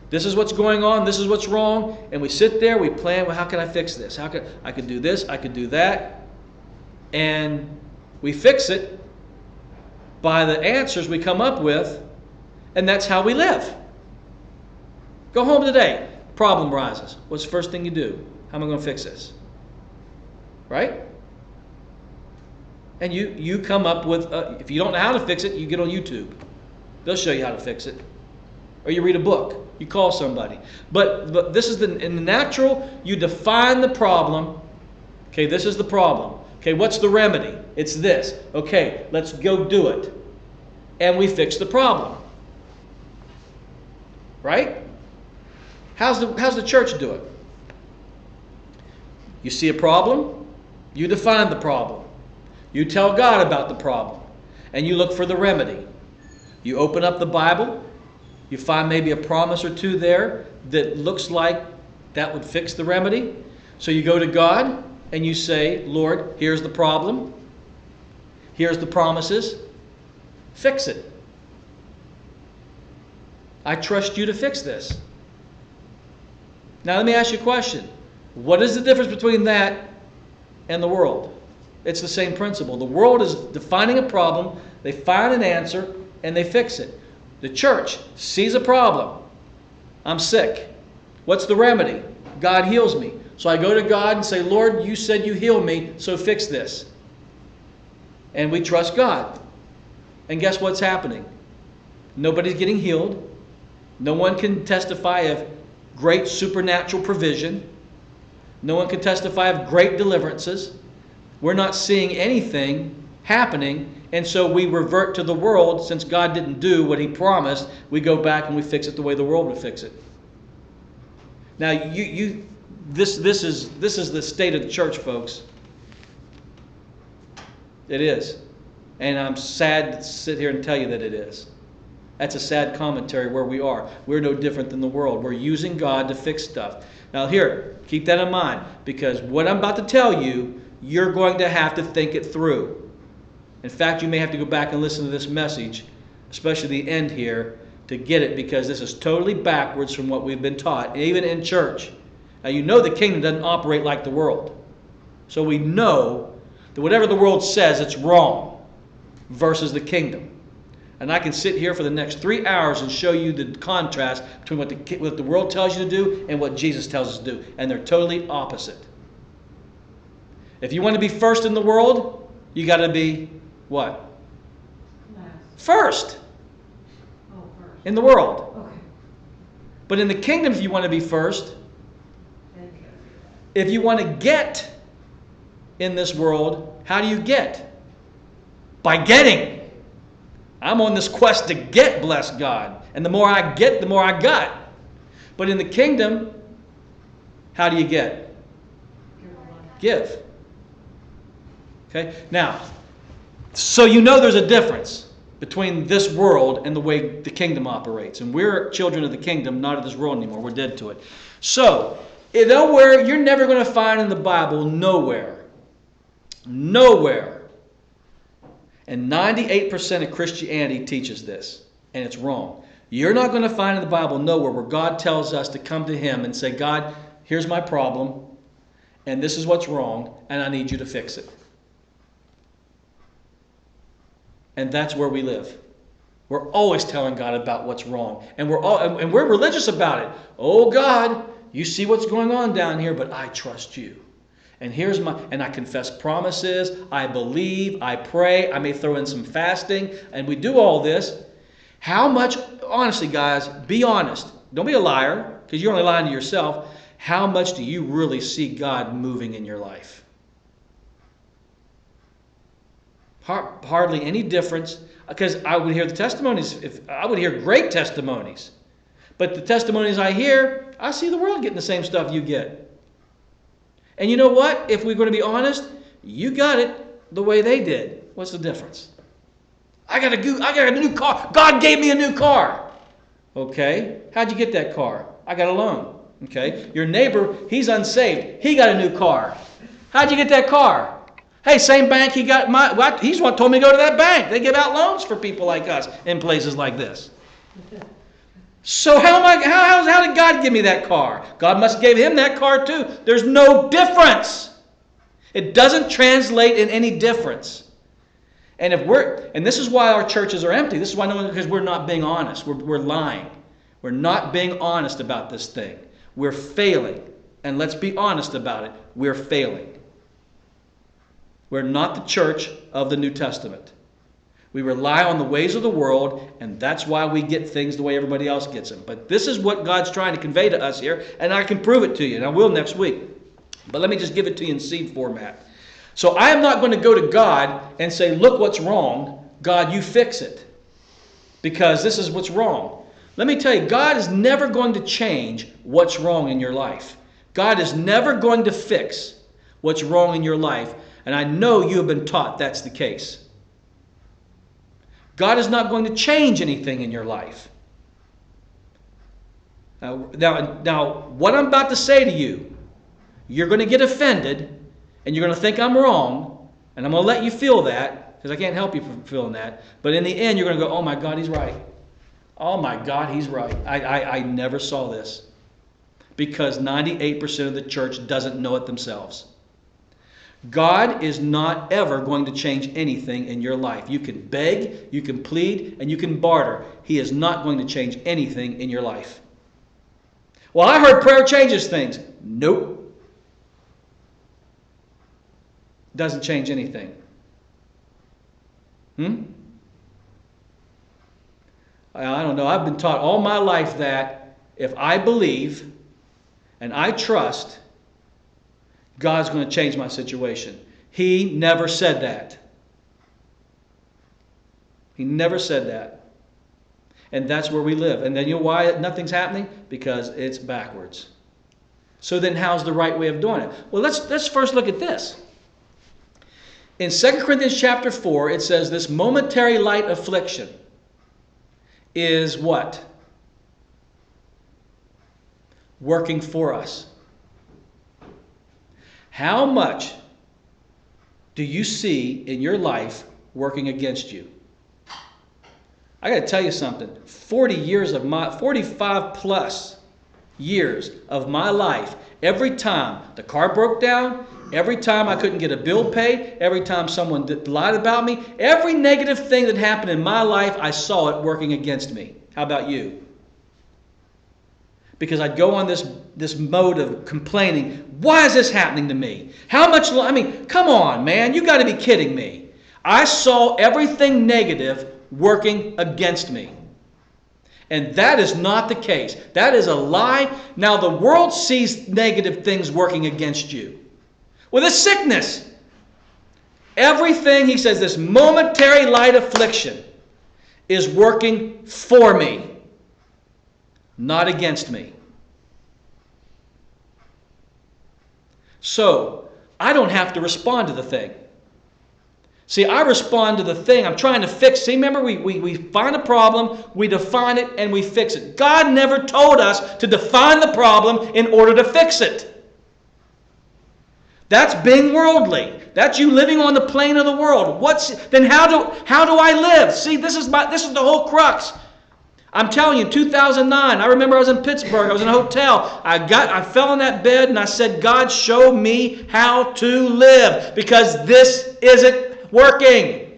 This is what's going on. This is what's wrong. And we sit there. We plan. Well, how can I fix this? I could do this. I could do that. And we fix it by the answers we come up with. And that's how we live. Go home today. Problem rises. What's the first thing you do? How am I going to fix this? Right? And you come up with, if you don't know how to fix it, you get on YouTube. They'll show you how to fix it. Or you read a book. You call somebody. But this is in the natural, you define the problem. Okay, this is the problem. Okay, what's the remedy? It's this. Okay, let's go do it. And we fix the problem. Right? How's the church do it? You see a problem, you define the problem. You tell God about the problem. And you look for the remedy. You open up the Bible. You find maybe a promise or two there that looks like that would fix the remedy. So you go to God and you say, Lord, here's the problem. Here's the promises. Fix it. I trust you to fix this. Now let me ask you a question. What is the difference between that and the world? It's the same principle. The world is defining a problem, they find an answer, and they fix it. The church sees a problem. I'm sick. What's the remedy? God heals me. So I go to God and say, Lord, you said you heal me, so fix this. And we trust God. And guess what's happening? Nobody's getting healed. No one can testify of great supernatural provision. No one can testify of great deliverances. We're not seeing anything happening. And so we revert to the world. Since God didn't do what He promised, we go back and we fix it the way the world would fix it. Now, this is the state of the church, folks. It is. And I'm sad to sit here and tell you that it is. That's a sad commentary where we are. We're no different than the world. We're using God to fix stuff. Now here, keep that in mind, because what I'm about to tell you, you're going to have to think it through. In fact, you may have to go back and listen to this message, especially the end here, to get it, because this is totally backwards from what we've been taught, even in church. Now you know the kingdom doesn't operate like the world. So we know that whatever the world says, it's wrong versus the kingdom. And I can sit here for the next 3 hours and show you the contrast between what the world tells you to do and what Jesus tells us to do. And they're totally opposite. If you want to be first in the world, you got to be what? First.
Oh, first.
In the world.
Okay.
But in the kingdom, if you want to be first, if you want to get in this world, how do you get? By getting. I'm on this quest to get, bless God. And the more I get, the more I got. But in the kingdom, how do you get? Give. Okay? Now, so you know there's a difference between this world and the way the kingdom operates. And we're children of the kingdom, not of this world anymore. We're dead to it. So, nowhere, you're never going to find in the Bible, nowhere. And 98% of Christianity teaches this, and it's wrong. You're not going to find in the Bible nowhere where God tells us to come to Him and say, God, here's my problem, and this is what's wrong, and I need you to fix it. And that's where we live. We're always telling God about what's wrong, and we're religious about it. Oh God, you see what's going on down here, but I trust you. And and I confess promises, I believe, I pray, I may throw in some fasting, and we do all this. How much, honestly guys, be honest. Don't be a liar, because you're only lying to yourself. How much do you really see God moving in your life? Hardly any difference, because I would hear the testimonies, I would hear great testimonies. But the testimonies I hear, I see the world getting the same stuff you get. And you know what? If we're going to be honest, you got it the way they did. What's the difference? I got a new car. God gave me a new car. Okay. How'd you get that car? I got a loan. Okay. Your neighbor, he's unsaved. He got a new car. How'd you get that car? Hey, same bank he got he's what told me to go to that bank. They give out loans for people like us in places like this. So how did God give me that car? God must have gave him that car too. There's no difference. It doesn't translate in any difference. And this is why our churches are empty. This is why because we're not being honest. We're lying. We're not being honest about this thing. We're failing. And let's be honest about it. We're failing. We're not the church of the New Testament. We rely on the ways of the world, and that's why we get things the way everybody else gets them. But this is what God's trying to convey to us here, and I can prove it to you, and I will next week. But let me just give it to you in seed format. So I am not going to go to God and say, look what's wrong. God, you fix it. Because this is what's wrong. Let me tell you, God is never going to change what's wrong in your life. God is never going to fix what's wrong in your life. And I know you have been taught that's the case. God is not going to change anything in your life. Now, what I'm about to say to you, you're going to get offended, and you're going to think I'm wrong, and I'm going to let you feel that, because I can't help you from feeling that. But in the end, you're going to go, oh my God, he's right. Oh my God, he's right. I never saw this. Because 98% of the church doesn't know it themselves. God is not ever going to change anything in your life. You can beg, you can plead, and you can barter. He is not going to change anything in your life. Well, I heard prayer changes things. Nope. Doesn't change anything. I don't know. I've been taught all my life that if I believe and I trust, God's going to change my situation. He never said that. He never said that. And that's where we live. And then you know why nothing's happening? Because it's backwards. So then how's the right way of doing it? Well, let's first look at this. In 2 Corinthians chapter 4, it says this momentary light affliction is what? Working for us. How much do you see in your life working against you? I got to tell you something. 45 plus years of my life, every time the car broke down, every time I couldn't get a bill paid, every time someone lied about me, every negative thing that happened in my life, I saw it working against me. How about you? Because I'd go on this mode of complaining. Why is this happening to me? How much? Come on, man. You got to be kidding me. I saw everything negative working against me. And that is not the case. That is a lie. Now the world sees negative things working against you. Well, this sickness. Everything, he says, this momentary light affliction is working for me. Not against me. So, I don't have to respond to the thing. See, I respond to the thing I'm trying to fix. See, remember, we find a problem, we define it, and we fix it. God never told us to define the problem in order to fix it. That's being worldly. That's you living on the plane of the world. Then how do I live? See, this is the whole crux. I'm telling you, 2009, I remember I was in Pittsburgh. I was in a hotel. I fell in that bed and I said, God, show me how to live, because this isn't working.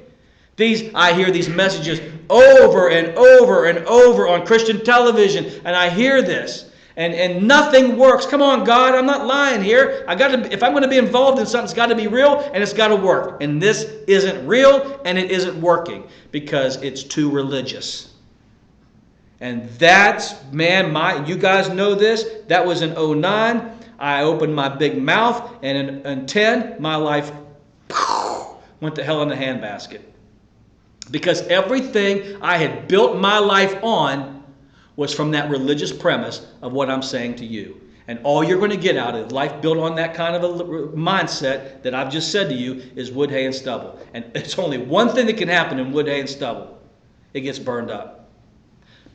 I hear these messages over and over and over on Christian television, and I hear this. and nothing works. Come on, God, I'm not lying here. If I'm going to be involved in something, it's got to be real and it's got to work. And this isn't real and it isn't working because it's too religious. And that's, man, you guys know this. That was in 2009. I opened my big mouth, and in 2010, my life went to hell in a handbasket. Because everything I had built my life on was from that religious premise of what I'm saying to you. And all you're going to get out of life built on that kind of a mindset that I've just said to you is wood, hay, and stubble. And it's only one thing that can happen in wood, hay, and stubble. It gets burned up.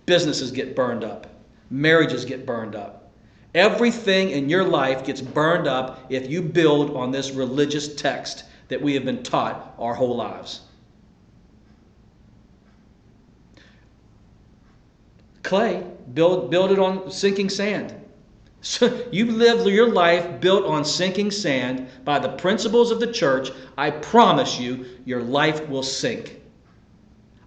Businesses get burned up. Marriages get burned up. Everything in your life gets burned up if you build on this religious text that we have been taught our whole lives. Clay, build it on sinking sand. So you live your life built on sinking sand by the principles of the church. I promise you, your life will sink.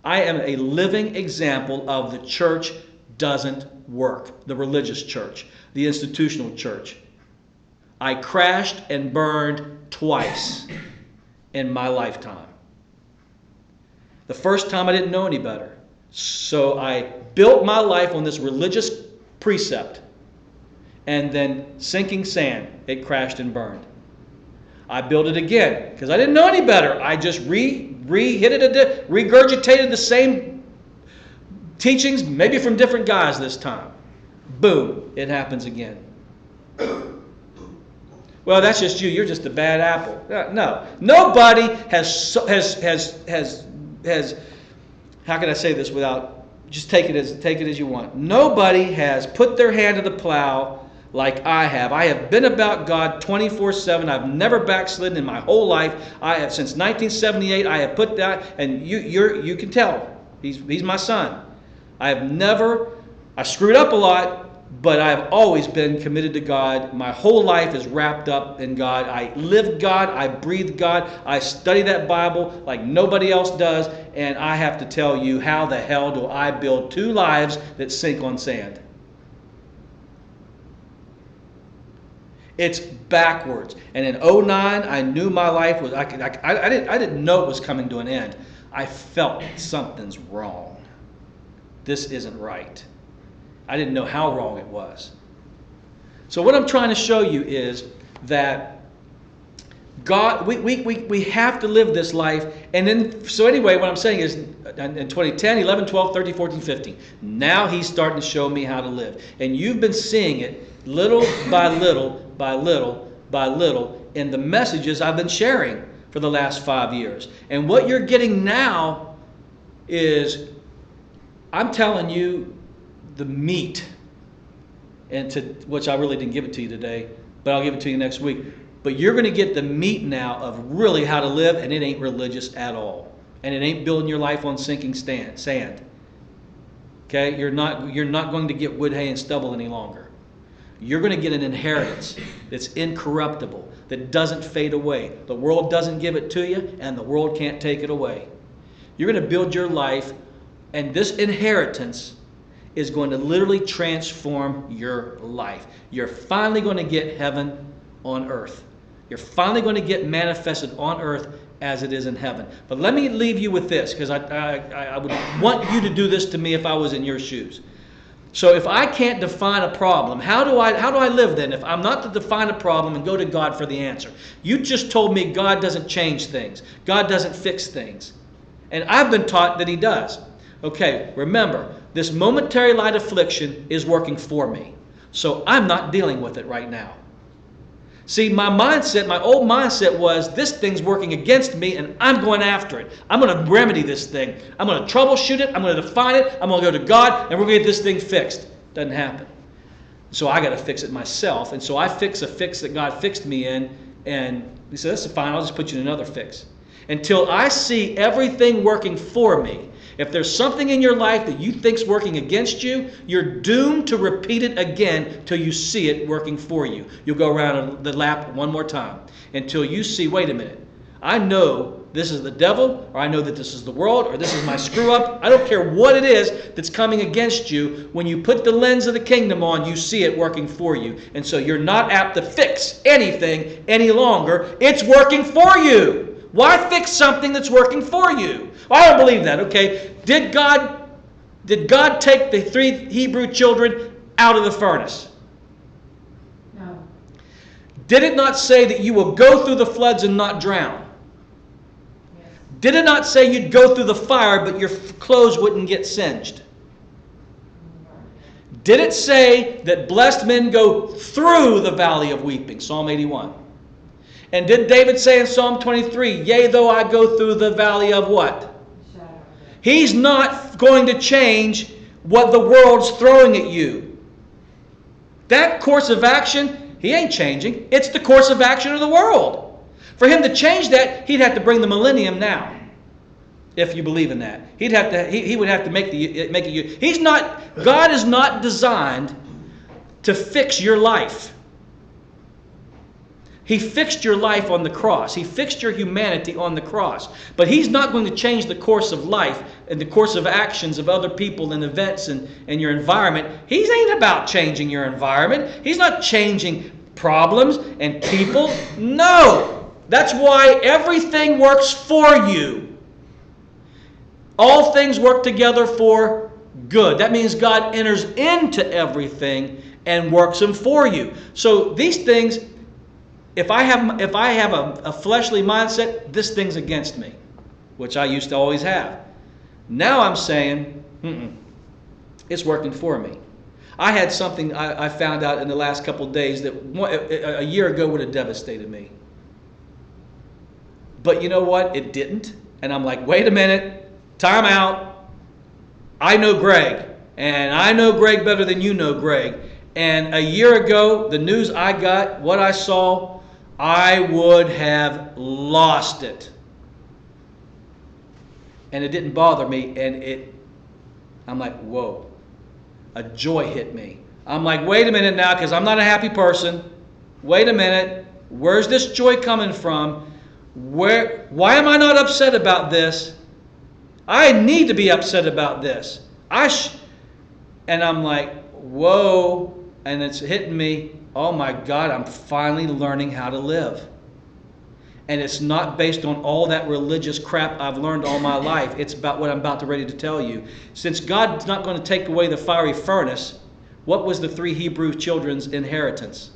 I am a living example of the church doesn't work. The religious church, the institutional church. I crashed and burned twice in my lifetime. The first time I didn't know any better. So I built my life on this religious precept. And then sinking sand, it crashed and burned. I built it again because I didn't know any better. I just regurgitated the same teachings, maybe from different guys this time. Boom, it happens again. Well, that's just you. You're just a bad apple. No, nobody has. How can I say this without just take it as you want? Nobody has put their hand to the plow like I have. I have been about God 24/7. I've never backslidden in my whole life. I have since 1978. I have put that, and you can tell. He's my son. I screwed up a lot, but I've always been committed to God. My whole life is wrapped up in God. I live God. I breathe God. I study that Bible like nobody else does. And I have to tell you, how the hell do I build two lives that sink on sand? It's backwards. And in 2009, I knew my life was, I didn't know it was coming to an end. I felt something's wrong. This isn't right. I didn't know how wrong it was. So what I'm trying to show you is that God, we have to live this life. And then, so anyway, what I'm saying is in 2010, 11, 12, 13, 14, 15, now he's starting to show me how to live. And you've been seeing it little by little by little by little in the messages I've been sharing for the last 5 years. And what you're getting now is, I'm telling you, the meat, and which I really didn't give it to you today, but I'll give it to you next week. But you're going to get the meat now of really how to live, and it ain't religious at all, and it ain't building your life on sinking sand. Okay, you're not going to get wood, hay, and stubble any longer. You're going to get an inheritance that's incorruptible, that doesn't fade away. The world doesn't give it to you, and the world can't take it away. You're going to build your life, and this inheritance is going to literally transform your life. You're finally going to get heaven on earth. You're finally going to get manifested on earth as it is in heaven. But let me leave you with this, because I would want you to do this to me if I was in your shoes. So if I can't define a problem, how do I live then if I'm not to define a problem and go to God for the answer? You just told me God doesn't change things. God doesn't fix things. And I've been taught that He does. Okay, remember, this momentary light affliction is working for me. So I'm not dealing with it right now. See, my old mindset was, this thing's working against me and I'm going after it. I'm going to remedy this thing. I'm going to troubleshoot it. I'm going to define it. I'm going to go to God and we're going to get this thing fixed. Doesn't happen. So I got to fix it myself. And so I fix a fix that God fixed me in. And He said, that's fine. I'll just put you in another fix. Until I see everything working for me. If there's something in your life that you think's working against you, you're doomed to repeat it again till you see it working for you. You'll go around the lap one more time until you see, wait a minute, I know this is the devil, or I know that this is the world, or this is my screw up. I don't care what it is that's coming against you. When you put the lens of the kingdom on, you see it working for you. And so you're not apt to fix anything any longer. It's working for you. Why fix something that's working for you? Well, I don't believe that. Okay, did God take the 3 Hebrew children out of the furnace?
No.
Did it not say that you will go through the floods and not drown?
Yes.
Did it not say you'd go through the fire but your clothes wouldn't get singed? Did it say that blessed men go through the valley of weeping? Psalm 81. And did David say in Psalm 23, yea, though I go through the valley of what?
Shadow.
He's not going to change what the world's throwing at you. That course of action, he ain't changing. It's the course of action of the world. For him to change that, he'd have to bring the millennium now. If you believe in that, he would have to make it. He's not. God is not designed to fix your life. He fixed your life on the cross. He fixed your humanity on the cross. But he's not going to change the course of life and the course of actions of other people and events and your environment. He ain't about changing your environment. He's not changing problems and people. No. That's why everything works for you. All things work together for good. That means God enters into everything and works them for you. So these things, if I have a fleshly mindset, this thing's against me, which I used to always have. Now I'm saying, it's working for me. I had something I found out in the last couple of days that a year ago would have devastated me. But you know what? It didn't. And I'm like, wait a minute. Time out. I know Greg. And I know Greg better than you know Greg. And a year ago, the news I got, what I saw, I would have lost it. And it didn't bother me. And I'm like, whoa. A joy hit me. I'm like, wait a minute now, because I'm not a happy person. Wait a minute. Where's this joy coming from? Why am I not upset about this? I need to be upset about this. And I'm like, whoa. And it's hitting me. Oh my God, I'm finally learning how to live. And it's not based on all that religious crap I've learned all my life. It's about what I'm about to ready to tell you. Since God's not going to take away the fiery furnace, what was the 3 Hebrew children's inheritance?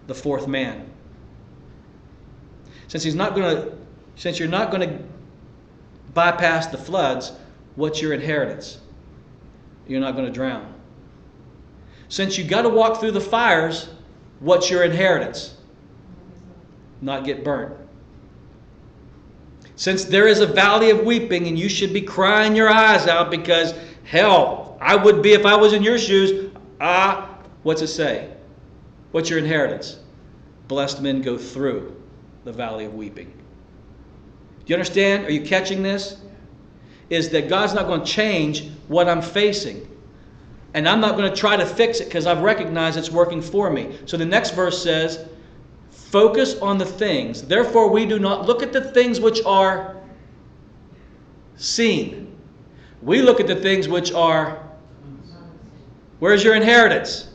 The 4th man. Since you're not going to bypass the floods, what's your inheritance? You're not going to drown. Since you got to walk through the fires, what's your inheritance? Not get burnt. Since there is a valley of weeping and you should be crying your eyes out because, hell, I would be if I was in your shoes. What's it say? What's your inheritance? Blessed men go through the valley of weeping. Do you understand? Are you catching this? Is that God's not going to change what I'm facing. And I'm not going to try to fix it because I've recognized it's working for me. So the next verse says, focus on the things. Therefore we do not look at the things which are seen. We look at the things which are... Where's your inheritance?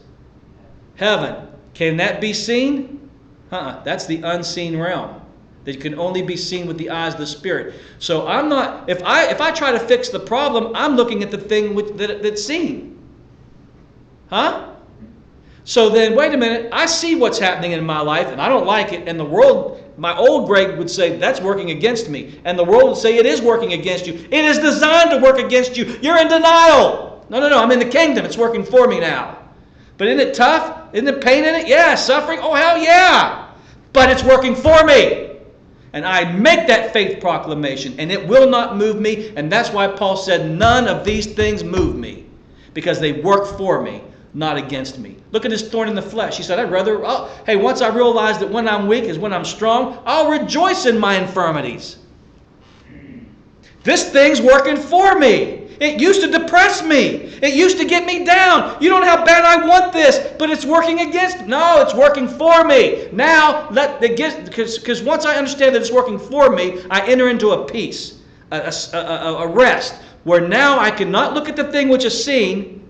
Heaven. Can that be seen? That's the unseen realm. That can only be seen with the eyes of the Spirit. So I'm not... If I try to fix the problem, I'm looking at the thing that's seen. So then, wait a minute, I see what's happening in my life, and I don't like it, and the world, my old Greg would say, that's working against me. And the world would say, it is working against you. It is designed to work against you. You're in denial. No, I'm in the kingdom. It's working for me now. But isn't it tough? Isn't there pain in it? Yeah. Suffering? Oh, hell yeah. But it's working for me. And I make that faith proclamation, and it will not move me. And that's why Paul said, none of these things move me, because they work for me, not against me. Look at his thorn in the flesh. He said, I'd rather, hey, once I realize that when I'm weak is when I'm strong, I'll rejoice in my infirmities. This thing's working for me. It used to depress me. It used to get me down. You don't know how bad I want this, but it's working against. No, it's working for me. Now, because once I understand that it's working for me, I enter into a peace, a rest, where now I cannot look at the thing which is seen.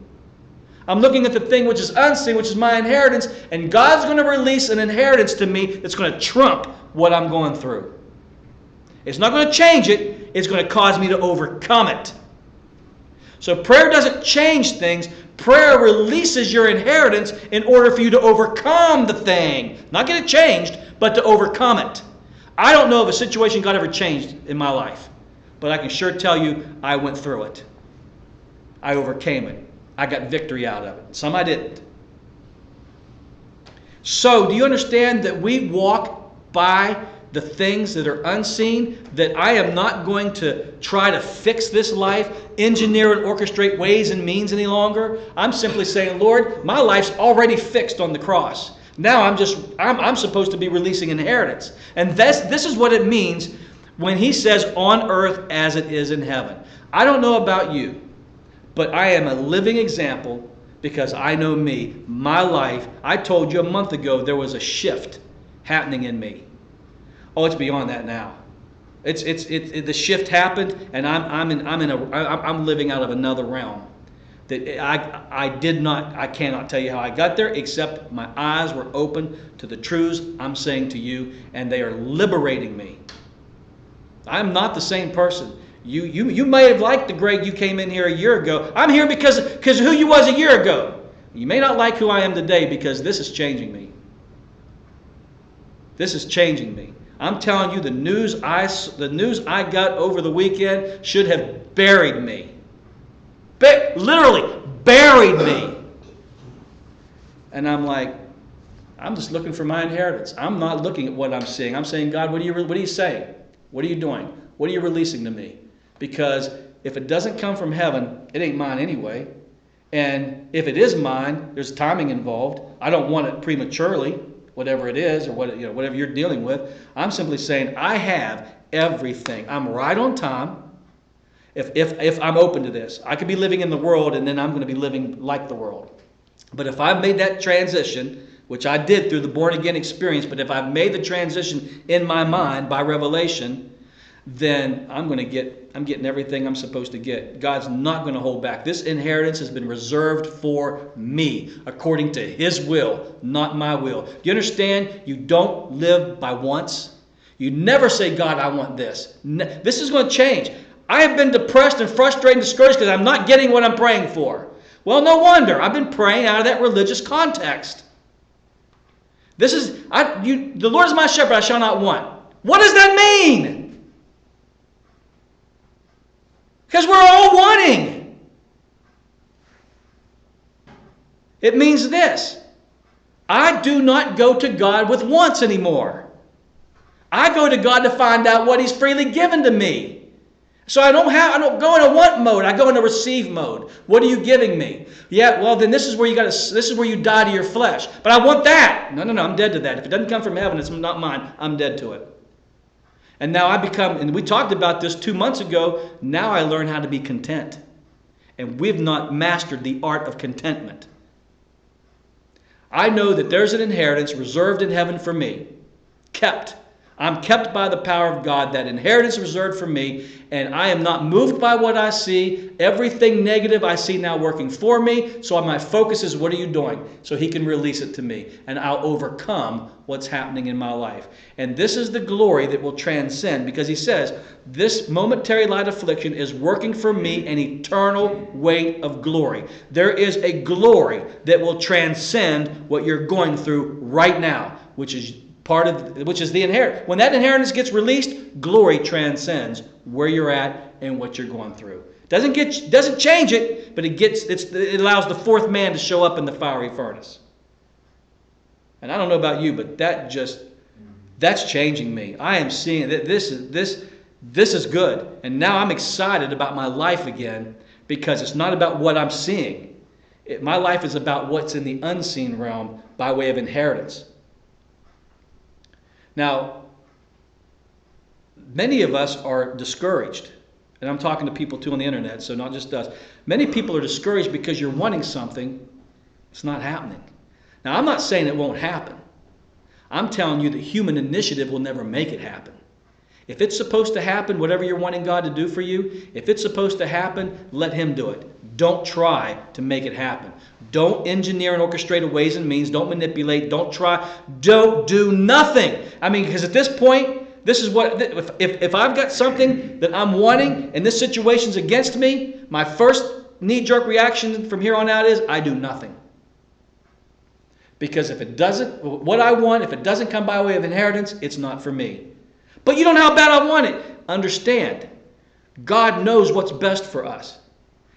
I'm looking at the thing which is unseen, which is my inheritance, and God's going to release an inheritance to me that's going to trump what I'm going through. It's not going to change it. It's going to cause me to overcome it. So prayer doesn't change things. Prayer releases your inheritance in order for you to overcome the thing. Not get it changed, but to overcome it. I don't know of a situation God ever changed in my life, but I can sure tell you I went through it. I overcame it. I got victory out of it. Some I didn't. So, do you understand that we walk by the things that are unseen, that I am not going to try to fix this life, engineer and orchestrate ways and means any longer? I'm simply saying, Lord, my life's already fixed on the cross. Now I'm supposed to be releasing inheritance. And this is what it means when he says on earth as it is in heaven. I don't know about you, but I am a living example because I know me, my life. I told you a month ago there was a shift happening in me. Oh, it's beyond that now. The shift happened, and I'm living out of another realm. That I cannot tell you how I got there, except my eyes were open to the truths I'm saying to you, and they are liberating me. I'm not the same person. You may have liked the Greg you came in here a year ago. I'm here because of who you was a year ago. You may not like who I am today because this is changing me. This is changing me. I'm telling you, the news I got over the weekend should have buried me. Literally buried me. And I'm like, I'm just looking for my inheritance. I'm not looking at what I'm seeing. I'm saying, God, what are you saying? What are you doing? What are you releasing to me? Because if it doesn't come from heaven, it ain't mine anyway. And if it is mine, there's timing involved. I don't want it prematurely, whatever it is, or whatever you're dealing with. I'm simply saying I have everything. I'm right on time. If I'm open to this, I could be living in the world, and then I'm going to be living like the world. But if I've made that transition, which I did through the born-again experience, but if I've made the transition in my mind by revelation, then I'm getting everything I'm supposed to get. God's not going to hold back. This inheritance has been reserved for me, according to His will, not my will. Do you understand? You don't live by wants. You never say, God, I want this. This is going to change. I have been depressed and frustrated and discouraged because I'm not getting what I'm praying for. Well, no wonder. I've been praying out of that religious context. The Lord is my shepherd, I shall not want. What does that mean? Because we're all wanting. It means this. I do not go to God with wants anymore. I go to God to find out what He's freely given to me. So I don't go in a want mode. I go in a receive mode. What are you giving me? Yeah, well then this is where you die to your flesh. But I want that. No, I'm dead to that. If it doesn't come from heaven, it's not mine. I'm dead to it. And now and we talked about this 2 months ago, now I learn how to be content. And we've not mastered the art of contentment. I know that there's an inheritance reserved in heaven for me. Kept. I'm kept by the power of God. That inheritance is reserved for me. And I am not moved by what I see. Everything negative I see now working for me. So my focus is, what are you doing? So He can release it to me. And I'll overcome what's happening in my life. And this is the glory that will transcend. Because He says, this momentary light affliction is working for me an eternal weight of glory. There is a glory that will transcend what you're going through right now, which is the inheritance. When that inheritance gets released, glory transcends where you're at and what you're going through. Doesn't change it, but it allows the fourth man to show up in the fiery furnace. And I don't know about you, but that's changing me. I am seeing that this is good, and now I'm excited about my life again because it's not about what I'm seeing. My life is about what's in the unseen realm by way of inheritance. Now, many of us are discouraged And I'm talking to people too on the internet, so not just us. Many people are discouraged because you're wanting something. It's not happening. Now, I'm not saying it won't happen. I'm telling you that human initiative will never make it happen. If it's supposed to happen, whatever you're wanting God to do for you, if it's supposed to happen, let Him do it. Don't try to make it happen. Don't engineer and orchestrate ways and means. Don't manipulate. Don't try. Don't do nothing. I mean, because at this point, this is what, if I've got something that I'm wanting and this situation's against me, my first knee-jerk reaction from here on out is I do nothing. Because if it doesn't, what I want, if it doesn't come by way of inheritance, it's not for me. But you don't know how bad I want it. Understand, God knows what's best for us.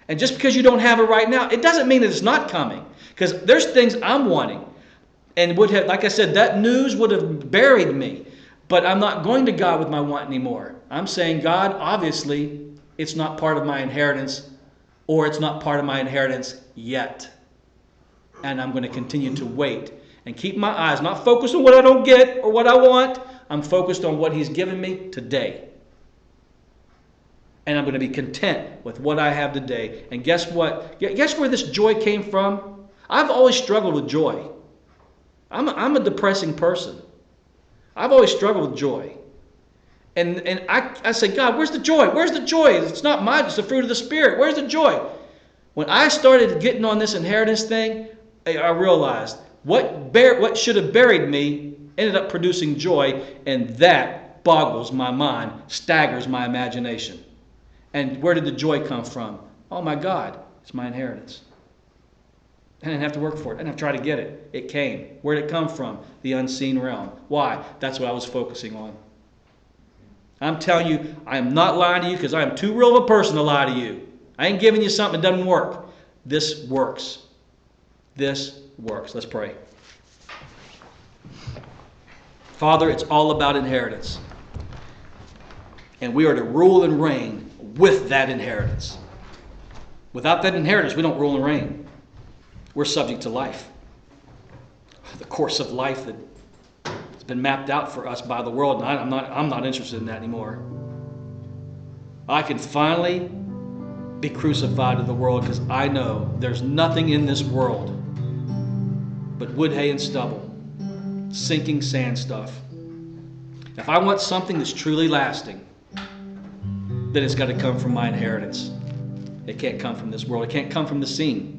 And just because you don't have it right now, it doesn't mean that it's not coming. Because there's things I'm wanting. And would have, like I said, that news would have buried me. But I'm not going to God with my want anymore. I'm saying, God, obviously, it's not part of my inheritance, or it's not part of my inheritance yet. And I'm going to continue to wait and keep my eyes not focused on what I don't get or what I want. I'm focused on what He's given me today. And I'm going to be content with what I have today. And guess what? Guess where this joy came from? I've always struggled with joy. I'm a depressing person. I've always struggled with joy. And I say, God, where's the joy? Where's the joy? It's not mine. It's the fruit of the Spirit. Where's the joy? When I started getting on this inheritance thing, I realized what should have buried me ended up producing joy, and that boggles my mind, staggers my imagination. And where did the joy come from? Oh my God, it's my inheritance. I didn't have to work for it. I didn't have to try to get it. It came. Where did it come from? The unseen realm. Why? That's what I was focusing on. I'm telling you, I am not lying to you because I am too real of a person to lie to you. I ain't giving you something that doesn't work. This works. This works. Let's pray. Father, it's all about inheritance. And we are to rule and reign with that inheritance. Without that inheritance, we don't rule and reign. We're subject to life. The course of life that has been mapped out for us by the world. And I'm not interested in that anymore. I can finally be crucified to the world because I know there's nothing in this world but wood, hay, and stubble. Sinking sand stuff. If I want something that's truly lasting, then it's got to come from my inheritance. It can't come from this world. It can't come from the seen.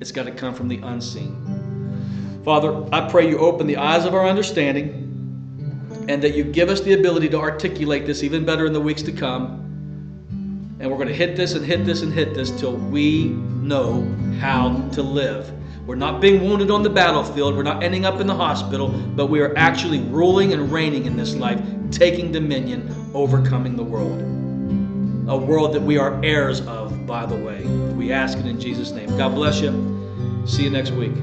It's got to come from the unseen. Father, I pray you open the eyes of our understanding and that you give us the ability to articulate this even better in the weeks to come. And we're going to hit this and hit this and hit this till we know how to live. We're not being wounded on the battlefield. We're not ending up in the hospital, but we are actually ruling and reigning in this life, taking dominion, overcoming the world. A world that we are heirs of, by the way. We ask it in Jesus' name. God bless you. See you next week.